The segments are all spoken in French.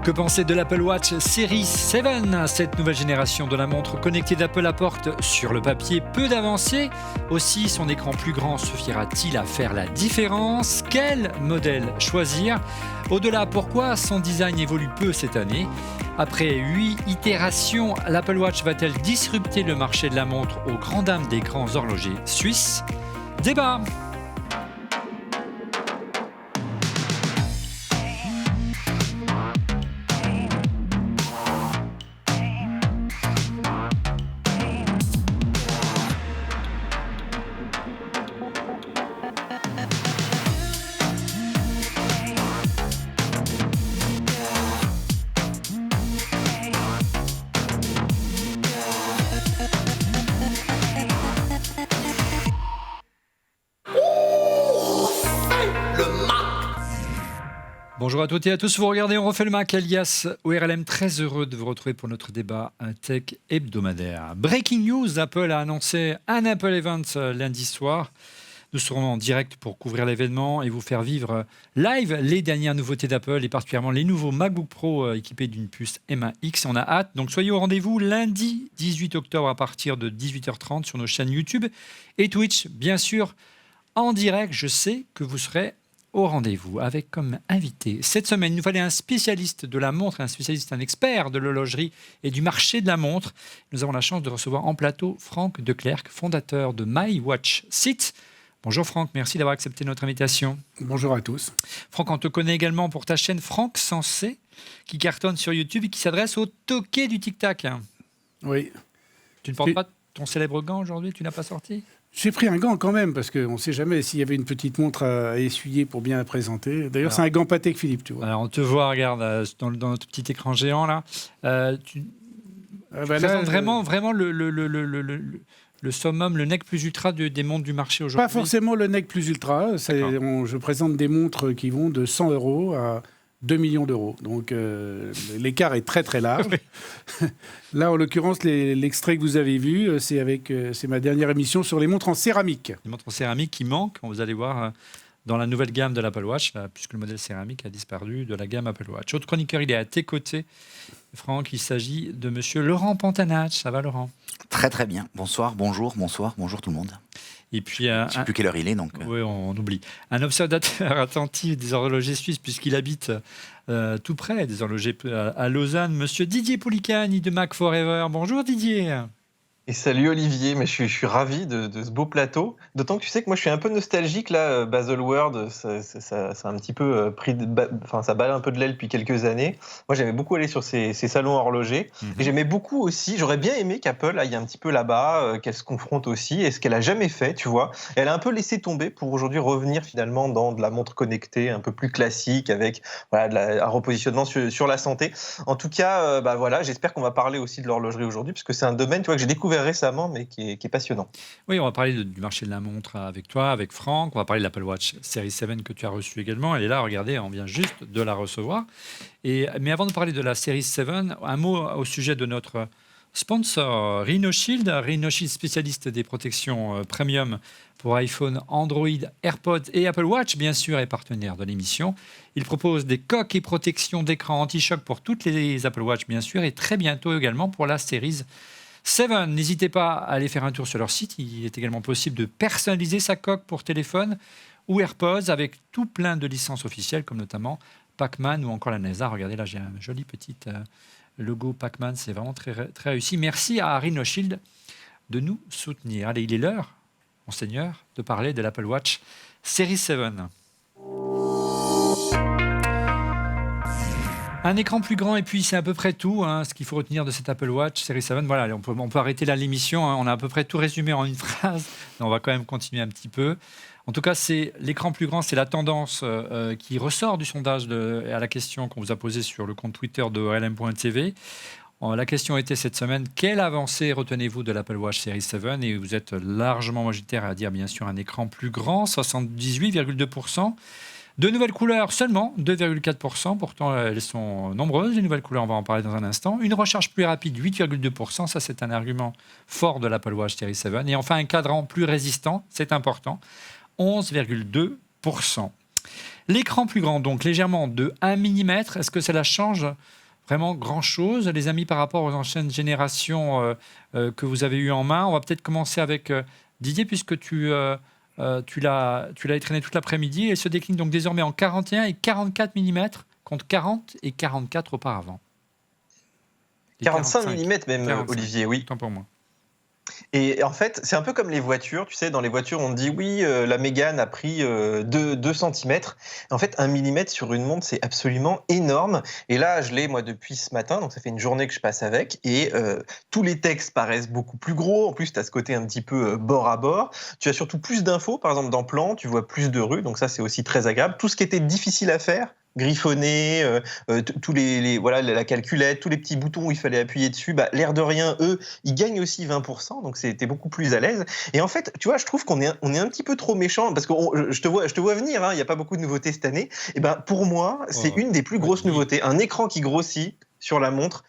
Que penser de l'Apple Watch Series 7 ? Cette nouvelle génération de la montre connectée d'Apple apporte sur le papier peu d'avancées. Aussi, son écran plus grand suffira-t-il à faire la différence ? Quel modèle choisir ? Au-delà, pourquoi son design évolue peu cette année ? Après 8 itérations, l'Apple Watch va-t-elle disrupter le marché de la montre aux grandes dames des grands horlogers suisses ? Débat. Bonjour à toutes et à tous, vous regardez On refait le Mac alias ORLM, très heureux de vous retrouver pour notre débat tech hebdomadaire. Breaking news, Apple a annoncé un Apple Event lundi soir. Nous serons en direct pour couvrir l'événement et vous faire vivre live les dernières nouveautés d'Apple et particulièrement les nouveaux MacBook Pro équipés d'une puce M1X. On a hâte, donc soyez au rendez-vous lundi 18 octobre à partir de 18h30 sur nos chaînes YouTube et Twitch, bien sûr, en direct. Je sais que vous serez au rendez-vous avec comme invité. Cette semaine, il nous fallait un spécialiste de la montre, un expert de l'horlogerie et du marché de la montre. Nous avons la chance de recevoir en plateau Franck Declercq, fondateur de MyWatchSit. Bonjour Franck, merci d'avoir accepté notre invitation. Bonjour à tous. Franck, on te connaît également pour ta chaîne Franck Sensé, qui cartonne sur YouTube et qui s'adresse au toqué du tic-tac. Oui. Tu ne portes pas ton célèbre gant aujourd'hui, tu n'as pas sorti ? J'ai pris un gant quand même, parce qu'on ne sait jamais s'il y avait une petite montre à essuyer pour bien la présenter. D'ailleurs, c'est un gant Patek Philippe, tu vois. Alors, on te voit, regarde, dans notre petit écran géant, là. Tu présentes vraiment le summum, le nec plus ultra des montres du marché aujourd'hui. Pas forcément le nec plus ultra. Je présente des montres qui vont de 100 € à 2 millions d'euros. Donc, l'écart est très, très large. Là, en l'occurrence, l'extrait que vous avez vu, c'est ma dernière émission sur les montres en céramique. Les montres en céramique qui manquent, vous allez voir, dans la nouvelle gamme de l'Apple Watch, là, puisque le modèle céramique a disparu de la gamme Apple Watch. Autre chroniqueur, il est à tes côtés. Franck, il s'agit de monsieur Laurent Pantanach. Ça va, Laurent ? Très, très bien. Bonsoir tout le monde. Et puis, je ne sais plus quelle heure il est, donc. Oui, on oublie. Un observateur attentif des horlogers suisses, puisqu'il habite tout près des horlogers à Lausanne, monsieur Didier Poulicani de Mac Forever. Bonjour Didier. Et salut Olivier, mais je suis ravi de ce beau plateau. D'autant que tu sais que moi je suis un peu nostalgique là, Baselworld, ça a un petit peu ça balle un peu de l'aile depuis quelques années. Moi j'aimais beaucoup aller sur ces salons horlogers. Et j'aimais beaucoup aussi, j'aurais bien aimé qu'Apple aille un petit peu là-bas, qu'elle se confronte aussi, et ce qu'elle a jamais fait, tu vois. Elle a un peu laissé tomber pour aujourd'hui revenir finalement dans de la montre connectée un peu plus classique avec un repositionnement sur la santé. En tout cas, j'espère qu'on va parler aussi de l'horlogerie aujourd'hui, parce que c'est un domaine, tu vois, que j'ai découvert récemment, mais qui est passionnant. Oui, on va parler du marché de la montre avec toi, avec Franck. On va parler de l'Apple Watch Series 7 que tu as reçu également. Elle est là, regardez, on vient juste de la recevoir. Mais avant de parler de la Series 7, un mot au sujet de notre sponsor, Rhino Shield. Rhino Shield, spécialiste des protections premium pour iPhone, Android, AirPods et Apple Watch, bien sûr, est partenaire de l'émission. Il propose des coques et protections d'écran anti-choc pour toutes les Apple Watch, bien sûr, et très bientôt également pour la Series 7. N'hésitez pas à aller faire un tour sur leur site. Il est également possible de personnaliser sa coque pour téléphone ou AirPods avec tout plein de licences officielles, comme notamment Pac-Man ou encore la NASA. Regardez, là, j'ai un joli petit logo Pac-Man. C'est vraiment très, très réussi. Merci à Rhino Shield de nous soutenir. Allez, il est l'heure, monseigneur, de parler de l'Apple Watch Series 7. Un écran plus grand et puis c'est à peu près tout, ce qu'il faut retenir de cette Apple Watch Series 7. Voilà, on peut arrêter là l'émission, on a à peu près tout résumé en une phrase, mais on va quand même continuer un petit peu. En tout cas, c'est l'écran plus grand, c'est la tendance qui ressort du sondage à la question qu'on vous a posée sur le compte Twitter de ORLM.tv. La question était cette semaine, quelle avancée retenez-vous de l'Apple Watch Series 7 ? Et vous êtes largement majoritaire à dire bien sûr un écran plus grand, 78,2%. De nouvelles couleurs seulement, 2,4%. Pourtant, elles sont nombreuses, les nouvelles couleurs, on va en parler dans un instant. Une recharge plus rapide, 8,2%. Ça, c'est un argument fort de l'Apple Watch Series 7. Et enfin, un cadran plus résistant, c'est important, 11,2%. L'écran plus grand, donc légèrement de 1 mm, est-ce que cela change vraiment grand-chose, les amis, par rapport aux anciennes générations que vous avez eues en main? On va peut-être commencer avec Didier, puisque tu l'as étraîné toute l'après-midi, et se décline donc désormais en 41 et 44 mm, contre 40 et 44 auparavant. 45 mm même, 45. Olivier, oui. Autant pour moi. Et en fait, c'est un peu comme les voitures. Tu sais, dans les voitures, on dit oui, la Mégane a pris 2 cm. En fait, 1 mm sur une montre, c'est absolument énorme. Et là, je l'ai, moi, depuis ce matin. Donc, ça fait une journée que je passe avec. Et tous les textes paraissent beaucoup plus gros. En plus, tu as ce côté un petit peu bord à bord. Tu as surtout plus d'infos. Par exemple, dans Plan, tu vois plus de rues. Donc, ça, c'est aussi très agréable. Tout ce qui était difficile à faire, griffonner, tous voilà, la calculette, tous les petits boutons où il fallait appuyer dessus, l'air de rien, eux, ils gagnent aussi 20%, donc c'était beaucoup plus à l'aise. Et en fait, tu vois, je trouve qu'on est un petit peu trop méchant, parce que je te vois venir, hein, il n'y a pas beaucoup de nouveautés cette année. Et pour moi, c'est une des plus grosses nouveautés. Un écran qui grossit sur la montre,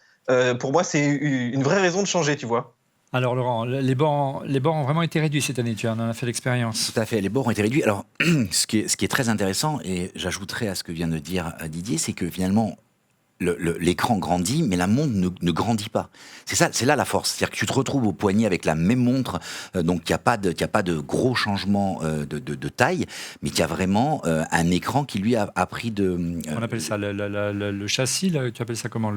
pour moi, c'est une vraie raison de changer, tu vois. Alors Laurent, les bords ont vraiment été réduits cette année, tu en as fait l'expérience. Tout à fait, les bords ont été réduits. Alors, ce qui est très intéressant, et j'ajouterai à ce que vient de dire Didier, c'est que finalement, l'écran grandit, mais la montre ne grandit pas. C'est là la force. C'est-à-dire que tu te retrouves au poignet avec la même montre, donc il n'y a pas de gros changements de taille, mais il y a vraiment un écran qui lui a pris de... On appelle ça le châssis, là, tu appelles ça comment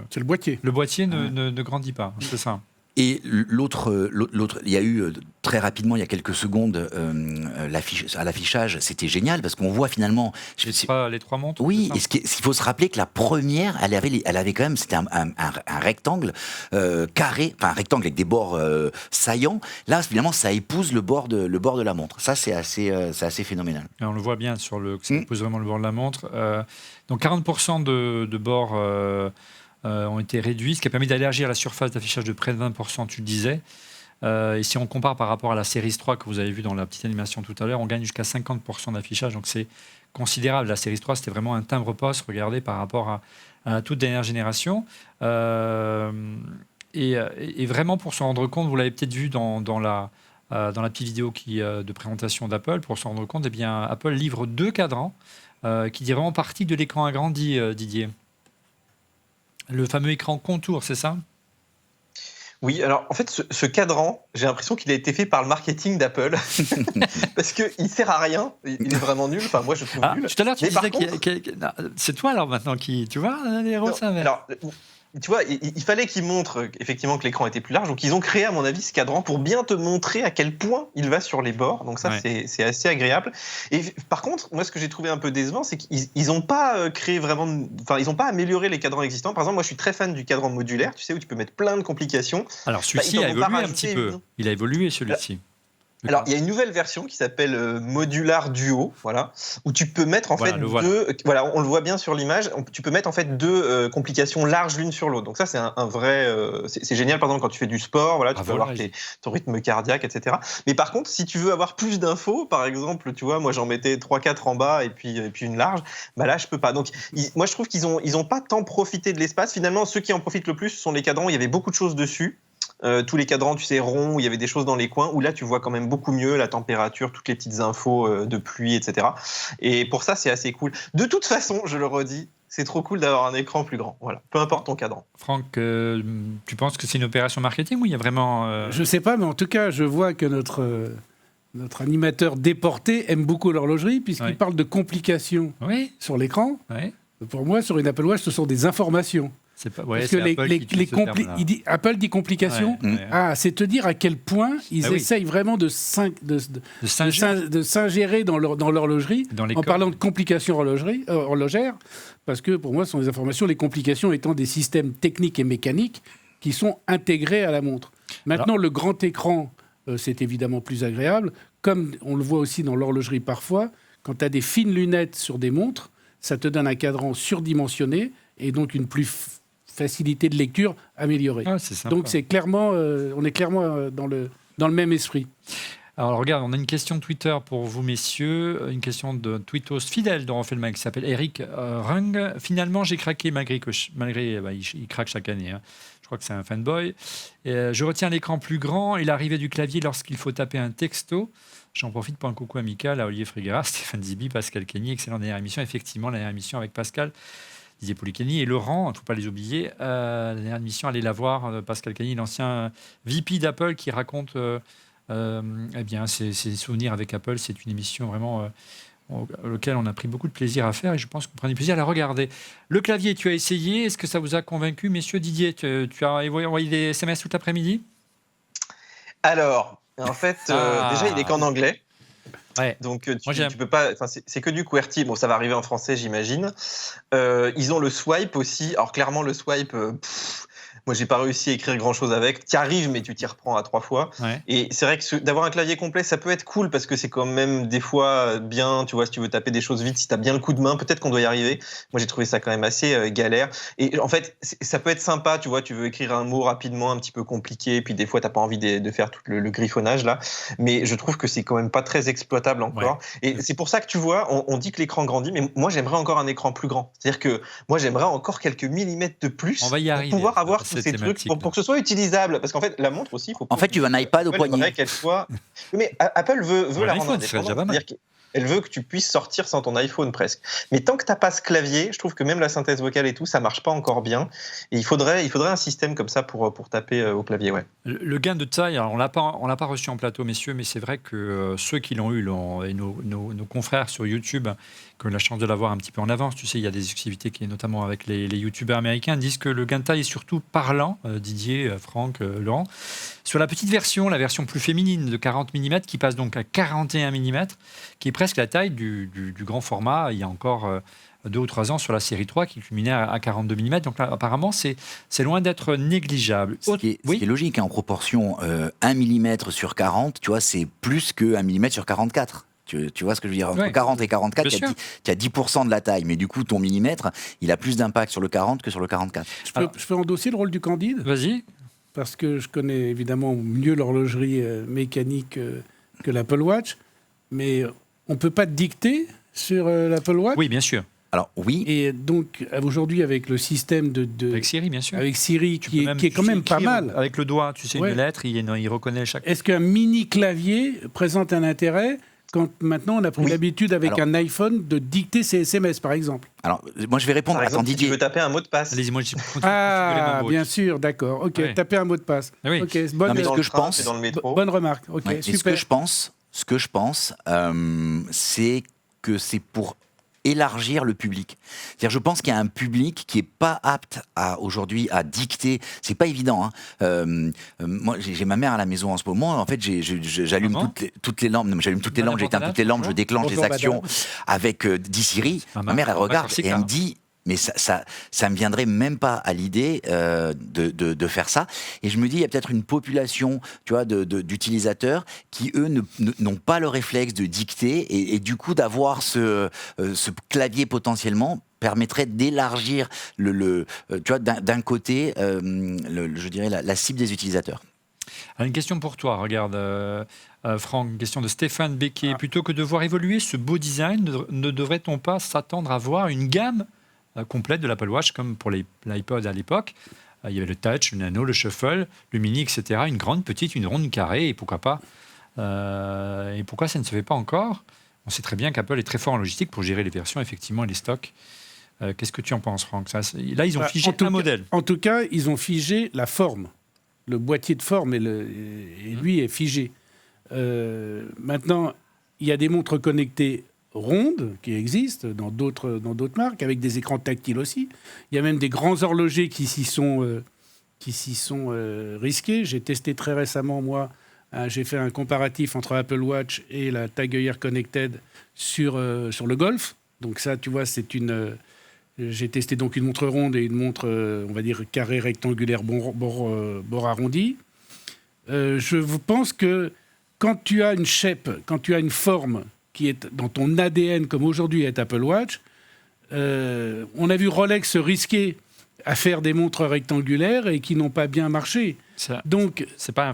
C'est le boîtier. Le boîtier ne grandit pas, c'est ça. Et l'autre, il y a eu très rapidement, il y a quelques secondes, à l'affichage, c'était génial parce qu'on voit finalement. Les 3 montres. Oui, et il faut se rappeler que la première, elle avait quand même, c'était un rectangle carré, enfin un rectangle avec des bords saillants. Là, finalement, ça épouse le bord de la montre. Ça, c'est assez phénoménal. Et on le voit bien ça épouse vraiment le bord de la montre. Donc 40% de bords. Ont été réduits, ce qui a permis d'élargir la surface d'affichage de près de 20%, tu le disais. Et si on compare par rapport à la Series 3 que vous avez vu dans la petite animation tout à l'heure, on gagne jusqu'à 50% d'affichage, donc c'est considérable. La Series 3, c'était vraiment un timbre-poste, regardez, par rapport à la toute dernière génération. Et vraiment, pour s'en rendre compte, vous l'avez peut-être vu dans la petite vidéo de présentation d'Apple, pour s'en rendre compte, eh bien, Apple livre 2 cadrans qui diront partie de l'écran agrandi, Didier. Le fameux écran contour, c'est ça? Oui, alors en fait, ce cadran, j'ai l'impression qu'il a été fait par le marketing d'Apple parce qu'il ne sert à rien, il est vraiment nul. Enfin, moi, je trouve nul. Tout à l'heure, tu disais c'est toi alors maintenant qui, tu vois, les héros, ça. Alors, tu vois, il fallait qu'ils montrent effectivement que l'écran était plus large. Donc, ils ont créé, à mon avis, ce cadran pour bien te montrer à quel point il va sur les bords. Donc, ça, ouais. C'est assez agréable. Et par contre, moi, ce que j'ai trouvé un peu décevant, c'est qu'ils n'ont pas créé vraiment. Enfin, ils n'ont pas amélioré les cadrans existants. Par exemple, moi, je suis très fan du cadran modulaire, tu sais, où tu peux mettre plein de complications. Alors, celui-ci a évolué un petit peu. Il a évolué, celui-ci. Alors, il y a une nouvelle version qui s'appelle Modular Duo, voilà, où tu peux mettre en fait deux. Voilà, on le voit bien sur l'image. Tu peux mettre en fait 2 complications larges l'une sur l'autre. Donc ça, c'est un vrai. C'est génial, par exemple, quand tu fais du sport, voilà, tu peux avoir ton rythme cardiaque, etc. Mais par contre, si tu veux avoir plus d'infos, par exemple, tu vois, moi j'en mettais 3-4 en bas et puis une large. Là, je peux pas. Donc, moi, je trouve qu'ils ont pas tant profité de l'espace. Finalement, ceux qui en profitent le plus ce sont les cadrans. Il y avait beaucoup de choses dessus. Tous les cadrans, tu sais, ronds, où il y avait des choses dans les coins, où là, tu vois quand même beaucoup mieux la température, toutes les petites infos de pluie, etc. Et pour ça, c'est assez cool. De toute façon, je le redis, c'est trop cool d'avoir un écran plus grand. Voilà, peu importe ton cadran. Franck, tu penses que c'est une opération marketing ou il y a vraiment... Je ne sais pas, mais en tout cas, je vois que notre animateur déporté aime beaucoup l'horlogerie, puisqu'il parle de complications sur l'écran. Oui. Pour moi, sur une Apple Watch, ce sont des informations. Parce que Apple dit complications. C'est te dire à quel point ils essayent vraiment de s'ingérer dans l'horlogerie en parlant de complications horlogères. Parce que pour moi, ce sont des informations, les complications étant des systèmes techniques et mécaniques qui sont intégrés à la montre. Maintenant, le grand écran, c'est évidemment plus agréable. Comme on le voit aussi dans l'horlogerie parfois, quand tu as des fines lunettes sur des montres, ça te donne un cadran surdimensionné et donc une facilité de lecture améliorée. Donc c'est clairement, on est clairement dans le même esprit. Alors regarde, on a une question de Twitter pour vous messieurs, une question de tweetos fidèle dont on fait le mec qui s'appelle Eric Rung. Finalement j'ai craqué malgré il craque chaque année. Je crois que c'est un fanboy. Je retiens l'écran plus grand et l'arrivée du clavier lorsqu'il faut taper un texto. J'en profite pour un coucou amical à Olivier Frigara, Stéphane Zibi, Pascal Kenny. Excellente dernière émission. Effectivement, la dernière émission avec Pascal, Didier Poulicheni et Laurent, il ne faut pas les oublier. La dernière émission, allez la voir. Pascal Kenny, l'ancien VP d'Apple qui raconte ses souvenirs avec Apple. C'est une émission vraiment auquel on a pris beaucoup de plaisir à faire et je pense que vous prenez plaisir à la regarder. Le clavier, tu as essayé. Est-ce que ça vous a convaincu, messieurs? Didier, tu as envoyé des SMS tout l'après-midi? Alors, en fait, déjà, il est qu'en anglais. Ouais. Donc, tu peux pas. C'est que du QWERTY. Bon, ça va arriver en français, j'imagine. Ils ont le swipe aussi. Alors, clairement, le swipe. Moi, j'ai pas réussi à écrire grand-chose avec. Tu arrives, mais tu t'y reprends à 3 fois. Ouais. Et c'est vrai que d'avoir un clavier complet, ça peut être cool parce que c'est quand même des fois bien, tu vois, si tu veux taper des choses vite, si tu as bien le coup de main, peut-être qu'on doit y arriver. Moi, j'ai trouvé ça quand même assez galère. Et en fait, ça peut être sympa, tu vois, tu veux écrire un mot rapidement, un petit peu compliqué, puis des fois, tu n'as pas envie de faire tout le griffonnage là. Mais je trouve que c'est quand même pas très exploitable encore. Ouais. Et c'est pour ça que tu vois, on dit que l'écran grandit, mais moi, j'aimerais encore un écran plus grand. C'est-à-dire que moi, j'aimerais encore quelques millimètres de plus pour pouvoir avoir tous ces trucs, pour que ce soit utilisable. Parce qu'en fait, la montre aussi, il faut. En fait, tu veux un iPad au poignet. Qu'elle soit. Mais Apple veut la rendre indépendante. C'est-à-dire qu'elle veut que tu puisses sortir sans ton iPhone presque. Mais tant que tu n'as pas ce clavier, je trouve que même la synthèse vocale et tout, ça ne marche pas encore bien. Et il faudrait un système comme ça pour taper au clavier. Ouais. Le gain de taille, alors on l'a pas reçu en plateau, messieurs, mais c'est vrai que ceux qui l'ont eu, et nos confrères sur YouTube, qui ont eu la chance de l'avoir un petit peu en avance, tu sais, il y a des exclusivités qui, notamment avec les YouTubeurs américains, disent que le gain de taille est surtout parlant, Didier, Franck, Laurent. Sur la petite version, la version plus féminine de 40 mm, qui passe donc à 41 mm, qui est presque la taille du grand format, il y a encore 2 ou 3 ans sur la série 3, qui culminait à 42 mm. Donc là, apparemment, c'est loin d'être négligeable. Ce qui est logique, hein, en proportion, 1 mm sur 40, tu vois, c'est plus que 1 mm sur 44. Tu vois ce que je veux dire? Entre 40 et 44, tu as 10% de la taille. Mais du coup, ton millimètre, il a plus d'impact sur le 40 que sur le 44. Je peux endosser le rôle du Candide? Vas-y. Parce que je connais évidemment mieux l'horlogerie mécanique que l'Apple Watch. Mais on ne peut pas dicter sur l'Apple Watch? Oui, bien sûr. Alors, oui. Et donc, aujourd'hui, avec le système avec Siri, bien sûr. Avec Siri, qui est quand même pas mal. Avec le doigt, tu sais, une lettre, il reconnaît chaque... Est-ce qu'un mini-clavier présente un intérêt quand maintenant on a pris l'habitude avec un iPhone de dicter ses SMS, par exemple? Alors, moi, je vais répondre à Didier. Si tu veux taper un mot de passe. Allez-y, moi, bien sûr, d'accord. Ok, taper un mot de passe. Oui. Ok, bonne remarque. Ok, super. Ce que je pense, c'est que c'est pour élargir le public. C'est-à-dire, je pense qu'il y a un public qui est pas apte aujourd'hui à dicter. C'est pas évident. Hein. Moi, j'ai ma mère à la maison en ce moment. En fait, j'allume toutes les lampes. J'allume toutes les lampes. J'éteins toutes les lampes. Je déclenche les actions avec Siri. Ma mère, elle regarde et elle me dit. Mais ça me viendrait même pas à l'idée de faire ça. Et je me dis, il y a peut-être une population, tu vois, d'utilisateurs qui, eux, n'ont pas le réflexe de dicter. Et du coup, d'avoir ce clavier potentiellement permettrait d'élargir tu vois, d'un côté, je dirais, la cible des utilisateurs. Alors, une question pour toi, regarde, Franck, une question de Stéphane Becquet. Plutôt que de voir évoluer ce beau design, ne devrait-on pas s'attendre à voir une gamme complète de l'Apple Watch, comme pour l'iPod à l'époque? Il y avait le Touch, le Nano, le Shuffle, le Mini, etc. Une grande, petite, une ronde, une carrée, et pourquoi pas? Et pourquoi ça ne se fait pas encore? On sait très bien qu'Apple est très fort en logistique pour gérer les versions, effectivement, et les stocks. Qu'est-ce que tu en penses, Franck? Là, ils ont figé un modèle. En tout cas, ils ont figé la forme. Le boîtier de forme, et lui, est figé. Maintenant, il y a des montres connectées rondes qui existent dans d'autres marques, avec des écrans tactiles aussi. Il y a même des grands horlogers qui s'y sont risqués. J'ai testé très récemment, moi, j'ai fait un comparatif entre Apple Watch et la Tag Heuer Connected sur le Golf. Donc ça, tu vois, j'ai testé donc une montre ronde et une montre, on va dire, carré rectangulaire, bord arrondi. Je pense que quand tu as une shape, quand tu as une forme qui est dans ton ADN, comme aujourd'hui est Apple Watch, on a vu Rolex se risquer à faire des montres rectangulaires et qui n'ont pas bien marché. Donc, c'est pas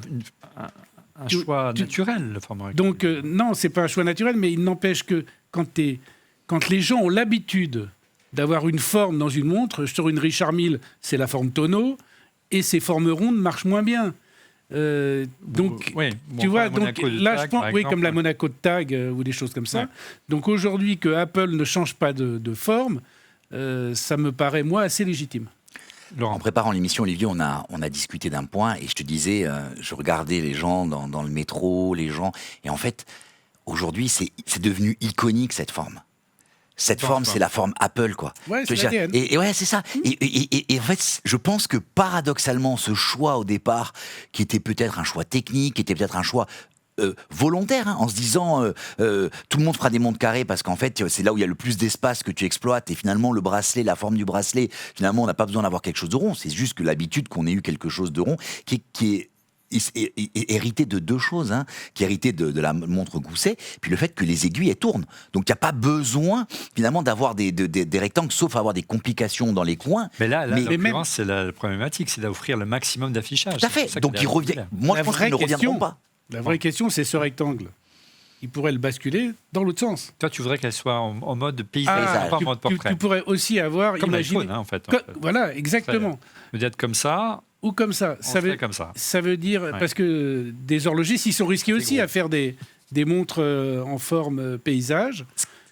un choix naturel, le format rectangulaire. Donc, non, c'est pas un choix naturel, mais il n'empêche que quand les gens ont l'habitude d'avoir une forme dans une montre, sur une Richard Mille, c'est la forme tonneau, et ces formes rondes marchent moins bien. Donc, oui, bon, tu vois, la donc Monaco de là, Tag, je pense, par oui, exemple. comme la Monaco de Tag ou des choses comme ça. Ouais. Donc aujourd'hui, que Apple ne change pas de forme, ça me paraît, moi, assez légitime. Laurent. En préparant l'émission, Olivier, on a discuté d'un point et je te disais, je regardais les gens dans le métro, les gens, et en fait, aujourd'hui, c'est devenu iconique cette forme. Cette forme, c'est la forme Apple, quoi. Ouais, Je veux c'est dire, l'ADN. et ouais, c'est ça. Et en fait, je pense que paradoxalement, ce choix au départ, qui était peut-être un choix technique, qui était peut-être un choix volontaire, hein, en se disant tout le monde fera des montres carrées parce qu'en fait c'est là où il y a le plus d'espace que tu exploites, et finalement le bracelet, la forme du bracelet, finalement on n'a pas besoin d'avoir quelque chose de rond, c'est juste que l'habitude qu'on ait eu quelque chose de rond qui est hérité de deux choses, hein, qui est hérité de la montre Gousset, puis le fait que les aiguilles elles tournent. Donc il n'y a pas besoin finalement d'avoir des rectangles, sauf avoir des complications dans les coins. Mais là, en mais même- l'occurrence, c'est la problématique, c'est d'offrir le maximum d'affichage. Tout à C'est fait. pour ça Donc qu'il il est revient. populaire. Moi La je pense vraie qu'ils ne reviendront question- pas. La vraie question, c'est ce rectangle. Il pourrait le basculer dans l'autre sens. Toi, tu voudrais qu'elle soit en mode paysage, paysage. pas en mode portrait. tu pourrais aussi avoir, Comme imaginez, l'iPhone, hein, en fait. voilà, exactement. D'être comme ça, Ou comme ça. on Ça serait veut, comme ça. ça veut dire, Ouais. parce que des horlogers, s'ils sont risqués aussi gros. à faire des montres en forme paysage,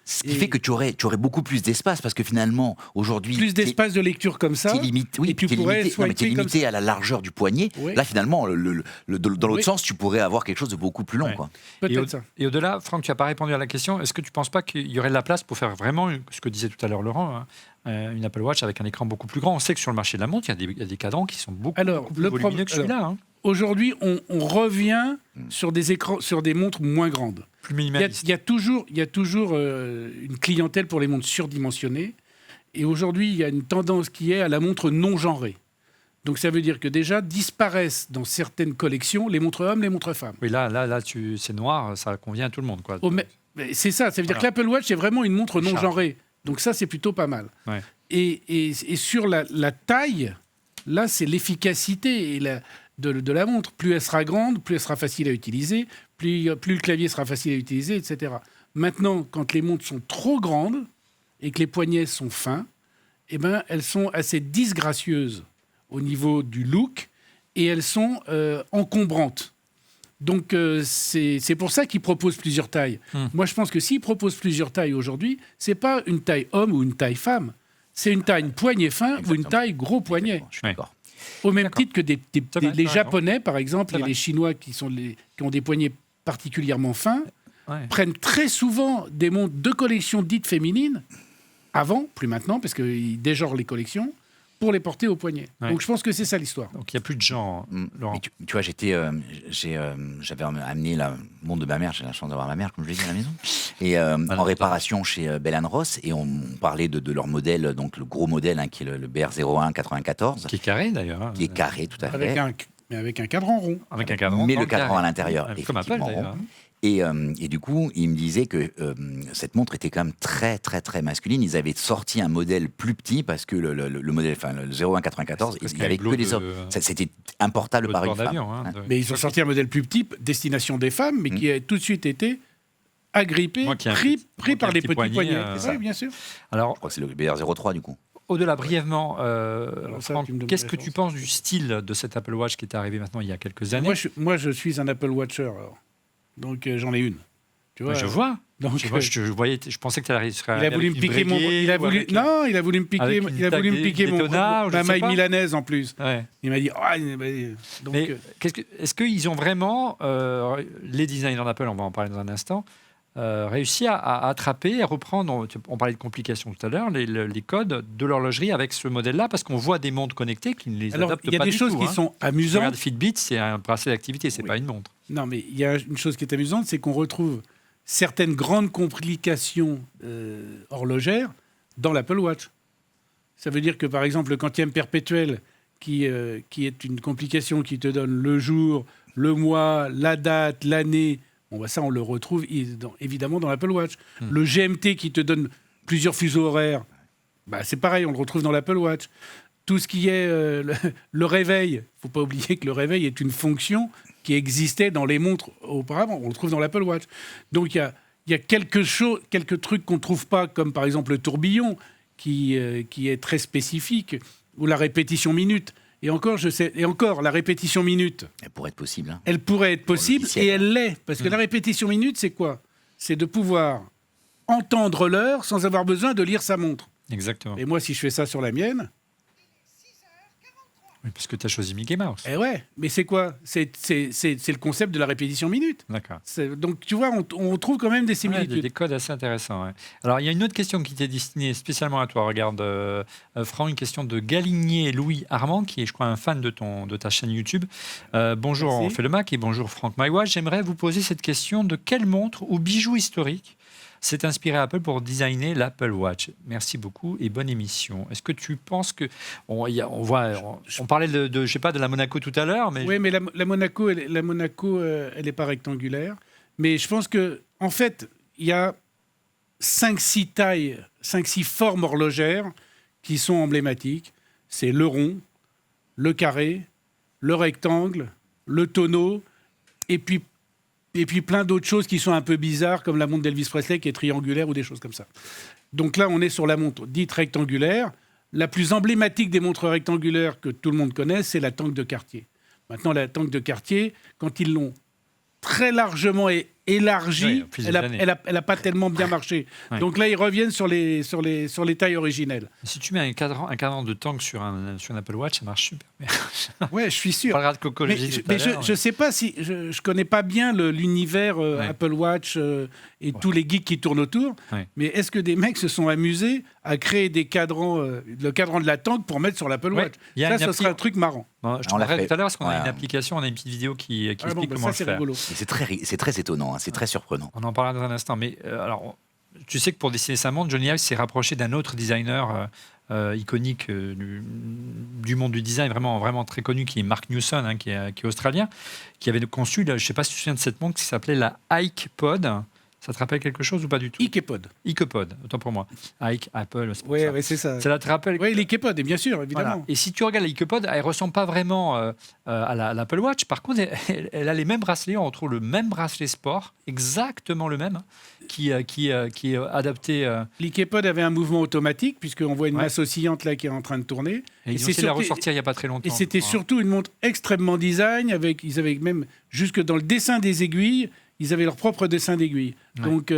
Ce qui Et- fait que tu aurais beaucoup plus d'espace, parce que finalement aujourd'hui plus d'espace de lecture comme ça. T'es limité, oui, et tu t'es pourrais limité, non, mais t'es swiper comme limité à la largeur du poignet. Oui. Là, finalement, dans l'autre Oui. sens, tu pourrais avoir quelque chose de beaucoup plus long. Ouais. Quoi. Peut-être ça. Et au-delà, Franck, tu n'as pas répondu à la question. Est-ce que tu ne penses pas qu'il y aurait de la place pour faire vraiment ce que disait tout à l'heure Laurent, hein, une Apple Watch avec un écran beaucoup plus grand? On sait que sur le marché de la montre, il y a des cadrans qui sont beaucoup plus volumineux que celui-là. Hein. Aujourd'hui, on revient sur des écrans, sur des montres moins grandes. Plus Il y a minimaliste. toujours une clientèle pour les montres surdimensionnées. Et aujourd'hui, il y a une tendance qui est à la montre non genrée. Donc ça veut dire que déjà disparaissent dans certaines collections les montres hommes, les montres femmes. Oui, là c'est noir, ça convient à tout le monde. Quoi. Mais c'est ça, ça veut dire Voilà. que l'Apple Watch est vraiment une montre non Charge. genrée. Donc ça, c'est plutôt pas mal. Ouais. Et sur la taille, là, c'est l'efficacité de la montre. Plus elle sera grande, plus elle sera facile à utiliser, plus le clavier sera facile à utiliser, etc. Maintenant, quand les montres sont trop grandes et que les poignets sont fins, eh ben, elles sont assez disgracieuses au niveau du look et elles sont encombrantes. Donc, c'est pour ça qu'ils proposent plusieurs tailles. Moi, je pense que s'ils proposent plusieurs tailles aujourd'hui, c'est pas une taille homme ou une taille femme. C'est une taille poignet fin ou une Exactement. taille gros poignet. Je suis Ouais. d'accord. Au même D'accord. titre que C'est vrai, les t'as Japonais, par exemple, C'est et vrai. les Chinois qui ont des poignets particulièrement fins, Ouais. prennent très souvent des montres de collection dites féminines, avant, plus maintenant, parce qu'ils dégenrent les collections, pour les porter au poignet. Ouais. Donc je pense que c'est ça l'histoire. Donc il n'y a plus de genre, Laurent. Mais tu vois, j'avais amené la montre de ma mère, j'ai la chance d'avoir ma mère, comme je l'ai dit, à la maison, et en réparation chez Bell & Ross, et on parlait de leur modèle, donc le gros modèle, hein, qui est le BR01 94, Qui est carré d'ailleurs. Hein. qui est carré, tout à fait. Mais avec un cadran rond. Avec un cadran. Mais dans le cadran carré. à l'intérieur, Comme Apple effectivement, d'ailleurs. rond. Et du coup, il me disait que cette montre était quand même très, très, très masculine. Ils avaient sorti un modèle plus petit parce que le modèle, enfin le 0194, Parce il qu'il n'y avait y que avait des l'eau hommes. de- C'était importable Le par une bord femme. d'avion. Hein, Ouais. de- Mais ils ont sorti un modèle plus petit, destination des femmes, mais qui a tout de suite été agrippé, Moi qui ai un pris petit- par un les petit petits poignet, poignets. c'est Oui, ça. bien sûr. Alors, Je crois que c'est le BR03 du coup. au-delà, brièvement, ça, Franck, tu me donnes qu'est-ce la que tu référence. penses du style de cet Apple Watch qui est arrivé maintenant il y a quelques années? Moi, je suis un Apple Watcher, alors. Donc j'en ai une. Tu vois, Je vois. Donc, Je pensais que tu allais il a voulu me piquer mon. Il a voulu, non, il a voulu me piquer. avec une Il a voulu me tag piquer Daytona, ou je ma sais maille pas. milanaise en plus. Ouais. Il m'a dit. Ah, donc, Mais est-ce qu'ils ont vraiment, les designers d'Apple, on va en parler dans un instant, réussi à attraper, à reprendre, on parlait de complications tout à l'heure, les codes de l'horlogerie avec ce modèle-là, parce qu'on voit des montres connectées qui ne les alors, adaptent il y a pas des du choses tout. qui Hein. sont Tu regardes amusantes. Fitbit, c'est un bracelet d'activité, c'est Oui. pas une montre. Non, mais il y a une chose qui est amusante, c'est qu'on retrouve certaines grandes complications horlogères dans l'Apple Watch. Ça veut dire que, par exemple, le quantième perpétuel, qui est une complication qui te donne le jour, le mois, la date, l'année, bon, bah ça, on le retrouve évidemment dans l'Apple Watch. Le GMT qui te donne plusieurs fuseaux horaires, bah, c'est pareil, on le retrouve dans l'Apple Watch. Tout ce qui est le réveil, il ne faut pas oublier que le réveil est une fonction qui existait dans les montres auparavant. On le trouve dans l'Apple Watch. Donc il y a quelques trucs qu'on ne trouve pas, comme par exemple le tourbillon, qui est très spécifique, ou la répétition minute. Et encore, la répétition minute, Elle pourrait être possible. Hein. elle pourrait être possible logiciel. et elle l'est. Parce que la répétition minute, c'est quoi? C'est de pouvoir entendre l'heure sans avoir besoin de lire sa montre. Exactement. Et moi, si je fais ça sur la mienne, Oui, parce que tu as choisi Mickey Mouse. eh ouais, mais c'est quoi? C'est le concept de la répétition minute. D'accord. Donc, tu vois, on trouve quand même des Ouais, il y a similitudes. des codes assez intéressants. Ouais. Alors, il y a une autre question qui t'est destinée spécialement à toi. Regarde, Franck, une question de Galigné Louis Armand, qui est, je crois, un fan de ta chaîne YouTube. Bonjour, Merci. on fait le Mac et bonjour, Franck Maillois. J'aimerais vous poser cette question de quelle montre ou bijou historique s'est inspiré Apple pour designer l'Apple Watch? Merci beaucoup et bonne émission. Est-ce que tu penses que on parlait de je sais pas de la Monaco tout à l'heure, mais Oui, mais la Monaco, elle n'est pas rectangulaire. Mais je pense que, en fait, il y a 5-6 tailles, 5-6 formes horlogères qui sont emblématiques. C'est le rond, le carré, le rectangle, le tonneau, et puis plein d'autres choses qui sont un peu bizarres, comme la montre d'Elvis Presley qui est triangulaire ou des choses comme ça. Donc là, on est sur la montre dite rectangulaire. La plus emblématique des montres rectangulaires que tout le monde connaît, c'est la Tank de Cartier. Maintenant, la Tank de Cartier, quand ils l'ont très largement élargie, Oui, au fil des années. elle a pas tellement bien marché. Ouais. Donc là, ils reviennent sur les tailles originelles. si tu mets un cadran de tank sur un Apple Watch, ça marche super bien. Ouais, je suis On sûr. parlera de cocologie tout à Mais l'heure. je sais pas si je connais pas bien l'univers Ouais. Apple Watch et tous les geeks qui tournent autour. Ouais. Mais est-ce que des mecs se sont amusés à créer des cadrans, le cadran de la Tank pour mettre sur l'Apple Ouais, Watch? il y a Ça, une ce appli- serait un truc marrant. Bon, je te On l'a parlerai fait. tout à l'heure parce qu'on a Ouais. une application, on a une petite vidéo qui Ah explique bon, bah comment ça le c'est faire. rigolo. Et c'est très étonnant, hein, c'est très surprenant. On en parlera dans un instant. Mais alors, tu sais que pour dessiner sa montre, Johnny Ive s'est rapproché d'un autre designer iconique du monde du design, vraiment, vraiment très connu, qui est Mark Newson, hein, qui est australien, qui avait conçu, je ne sais pas si tu te souviens de cette montre, qui s'appelait la Ike Pod. Ça te rappelle quelque chose ou pas du tout? Ikepod. Ikepod, autant pour moi. Ike, Apple, c'est pour Oui, ça. ouais, c'est ça. Ça te rappelle? Oui, l'Ikepod, et bien sûr, Voilà. évidemment. Et si tu regardes la Ikepod, elle ne ressemble pas vraiment à l'Apple Watch. Par contre, elle a les mêmes bracelets. On retrouve le même bracelet sport, exactement le même, qui est adapté. L'Ikepod avait un mouvement automatique, puisqu'on voit une Ouais. masse oscillante là qui est en train de tourner. Et ils ont c'est essayé de la surtout- ressortir il n'y a pas très longtemps. Et c'était je crois. surtout une montre extrêmement design, ils avaient même, jusque dans le dessin des aiguilles, ils avaient leur propre dessin d'aiguille. Ouais. Donc,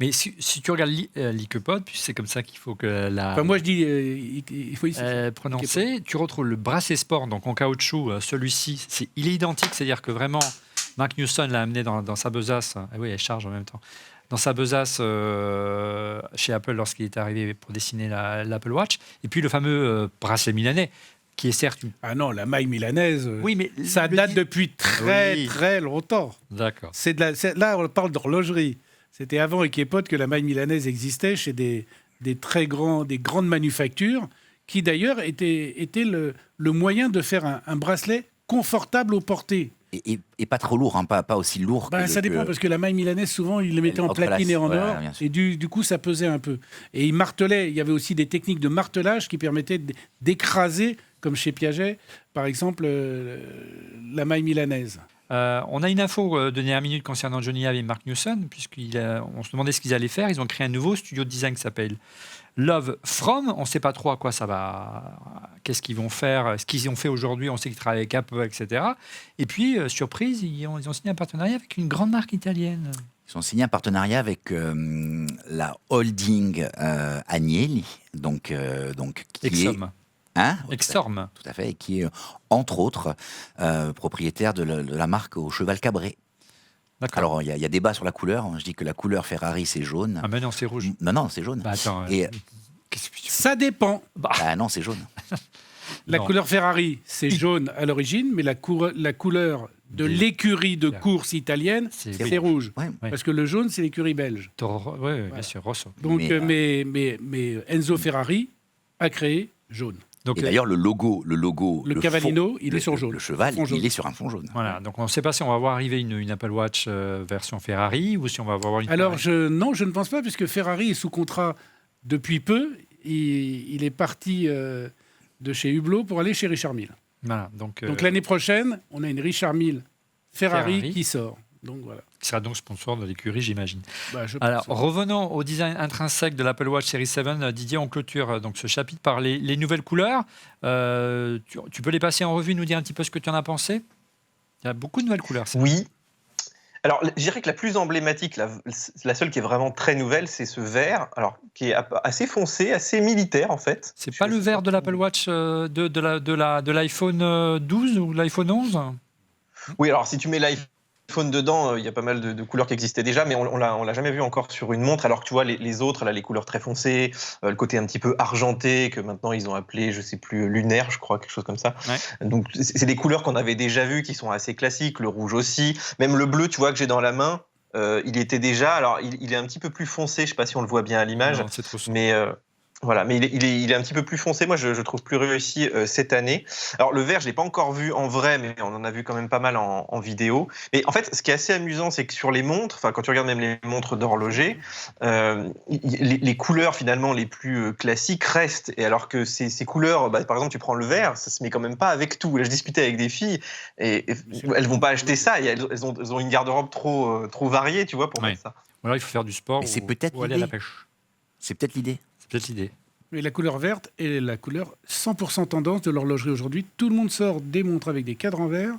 Mais si tu regardes l'Ikepod, puis c'est comme ça qu'il faut que la enfin, moi je dis, il faut ici. prononcer, tu retrouves le bracelet sport, donc en caoutchouc, celui-ci, il est identique, c'est-à-dire que vraiment, Mark Newson l'a amené dans sa besace, ah oui, elle charge en même temps, dans sa besace chez Apple lorsqu'il est arrivé pour dessiner l'Apple Watch, et puis le fameux bracelet milanais, qui est certes une... Ah non, la maille milanaise, Oui, mais ça le date di- depuis très Oui. très longtemps. D'accord. Là, on parle d'horlogerie. C'était avant Ikepod que la maille milanaise existait chez des grandes manufactures, qui d'ailleurs étaient le moyen de faire un bracelet confortable au porté. Et pas trop lourd, hein, pas aussi lourd. Bah, ça dépend, parce que la maille milanaise, souvent, ils les mettaient en entrelace, platine et en ouais, or, bien sûr. et du coup, ça pesait un peu. Et ils martelaient, il y avait aussi des techniques de martelage qui permettaient d'écraser, comme chez Piaget, par exemple, la maille milanaise. On a une info de dernière minute concernant Johnny Ive et Mark Newson, puisqu'on se demandait ce qu'ils allaient faire. Ils ont créé un nouveau studio de design qui s'appelle Love From. On ne sait pas trop à quoi ça va. Qu'est-ce qu'ils vont faire? Ce qu'ils ont fait aujourd'hui, on sait qu'ils travaillent avec Apple, etc. Et puis, surprise, ils ont signé un partenariat avec une grande marque italienne. Ils ont signé un partenariat avec la holding Agnelli, donc qui Exorm. Hein Ouais, Exorm. tout à fait, et qui est entre autres propriétaire de la marque au cheval cabré. D'accord. Alors il y a débat sur la couleur. Je dis que la couleur Ferrari c'est jaune. Ah, mais non, c'est rouge. Non, c'est jaune. Bah, attends. Et- Qu'est-ce que tu... Ça dépend. Ah non, c'est jaune. La Non. couleur Ferrari, c'est jaune à l'origine, mais la couleur de Des- l'écurie de course italienne, C'est c'est rouge. Ouais. Ouais. Parce que le jaune, c'est l'écurie belge. Oui, bien sûr, Rosso. Donc, Mais, mais Enzo Ferrari a créé jaune. Donc, Et d'ailleurs le logo, Le Cavallino, fond- il est sur jaune. Le cheval, Fond jaune. il est sur un fond jaune. voilà. Donc, on ne sait pas si on va voir arriver une Apple Watch version Ferrari ou si on va avoir une. Alors, Ferrari. non, je ne pense pas, puisque Ferrari est sous contrat depuis peu. Il est parti de chez Hublot pour aller chez Richard Mille. Voilà. Donc, Donc l'année prochaine, on a une Richard Mille Ferrari Ferrari. qui sort. Donc voilà. Qui sera donc sponsor de l'écurie, j'imagine. Je Alors, pense. revenons au design intrinsèque de l'Apple Watch Series 7. Didier, on clôture donc ce chapitre par les nouvelles couleurs. Tu peux les passer en revue, nous dire un petit peu ce que tu en as pensé? Il y a beaucoup de nouvelles couleurs. Oui. Alors, je dirais que la plus emblématique, la seule qui est vraiment très nouvelle, c'est ce vert, alors qui est assez foncé, assez militaire en fait. C'est pas le vert de l'Apple Watch de l'iPhone 12 ou de l'iPhone 11? Oui, alors si tu mets l'iPhone dedans, il y a pas mal de couleurs qui existaient déjà, mais on l'a jamais vu encore sur une montre, alors que tu vois les autres, là, les couleurs très foncées, le côté un petit peu argenté, que maintenant ils ont appelé, je sais plus, lunaire, je crois, quelque chose comme ça. Ouais. Donc c'est des couleurs qu'on avait déjà vues, qui sont assez classiques, le rouge aussi, même le bleu, tu vois, que j'ai dans la main, il était déjà, alors il est un petit peu plus foncé, je sais pas si on le voit bien à l'image, Non, c'est trop sombre. mais... Voilà, mais il est un petit peu plus foncé. Moi, je trouve plus réussi cette année. Alors, le vert, je l'ai pas encore vu en vrai, mais on en a vu quand même pas mal en vidéo. Mais en fait, ce qui est assez amusant, c'est que sur les montres, enfin, quand tu regardes même les montres d'horloger, les couleurs finalement les plus classiques restent. Et alors que ces couleurs, par exemple, tu prends le vert, ça se met quand même pas avec tout. Là, je discutais avec des filles et elles vont pas acheter ça. Elles ont une garde-robe trop variée, tu vois, pour mettre ça. Ou alors il faut faire du sport Mais c'est peut-être ou aller à la l'idée. pêche. C'est peut-être l'idée. C'est peut-être l'idée. Mais la couleur verte est la couleur 100% tendance de l'horlogerie aujourd'hui. Tout le monde sort des montres avec des cadrans verts.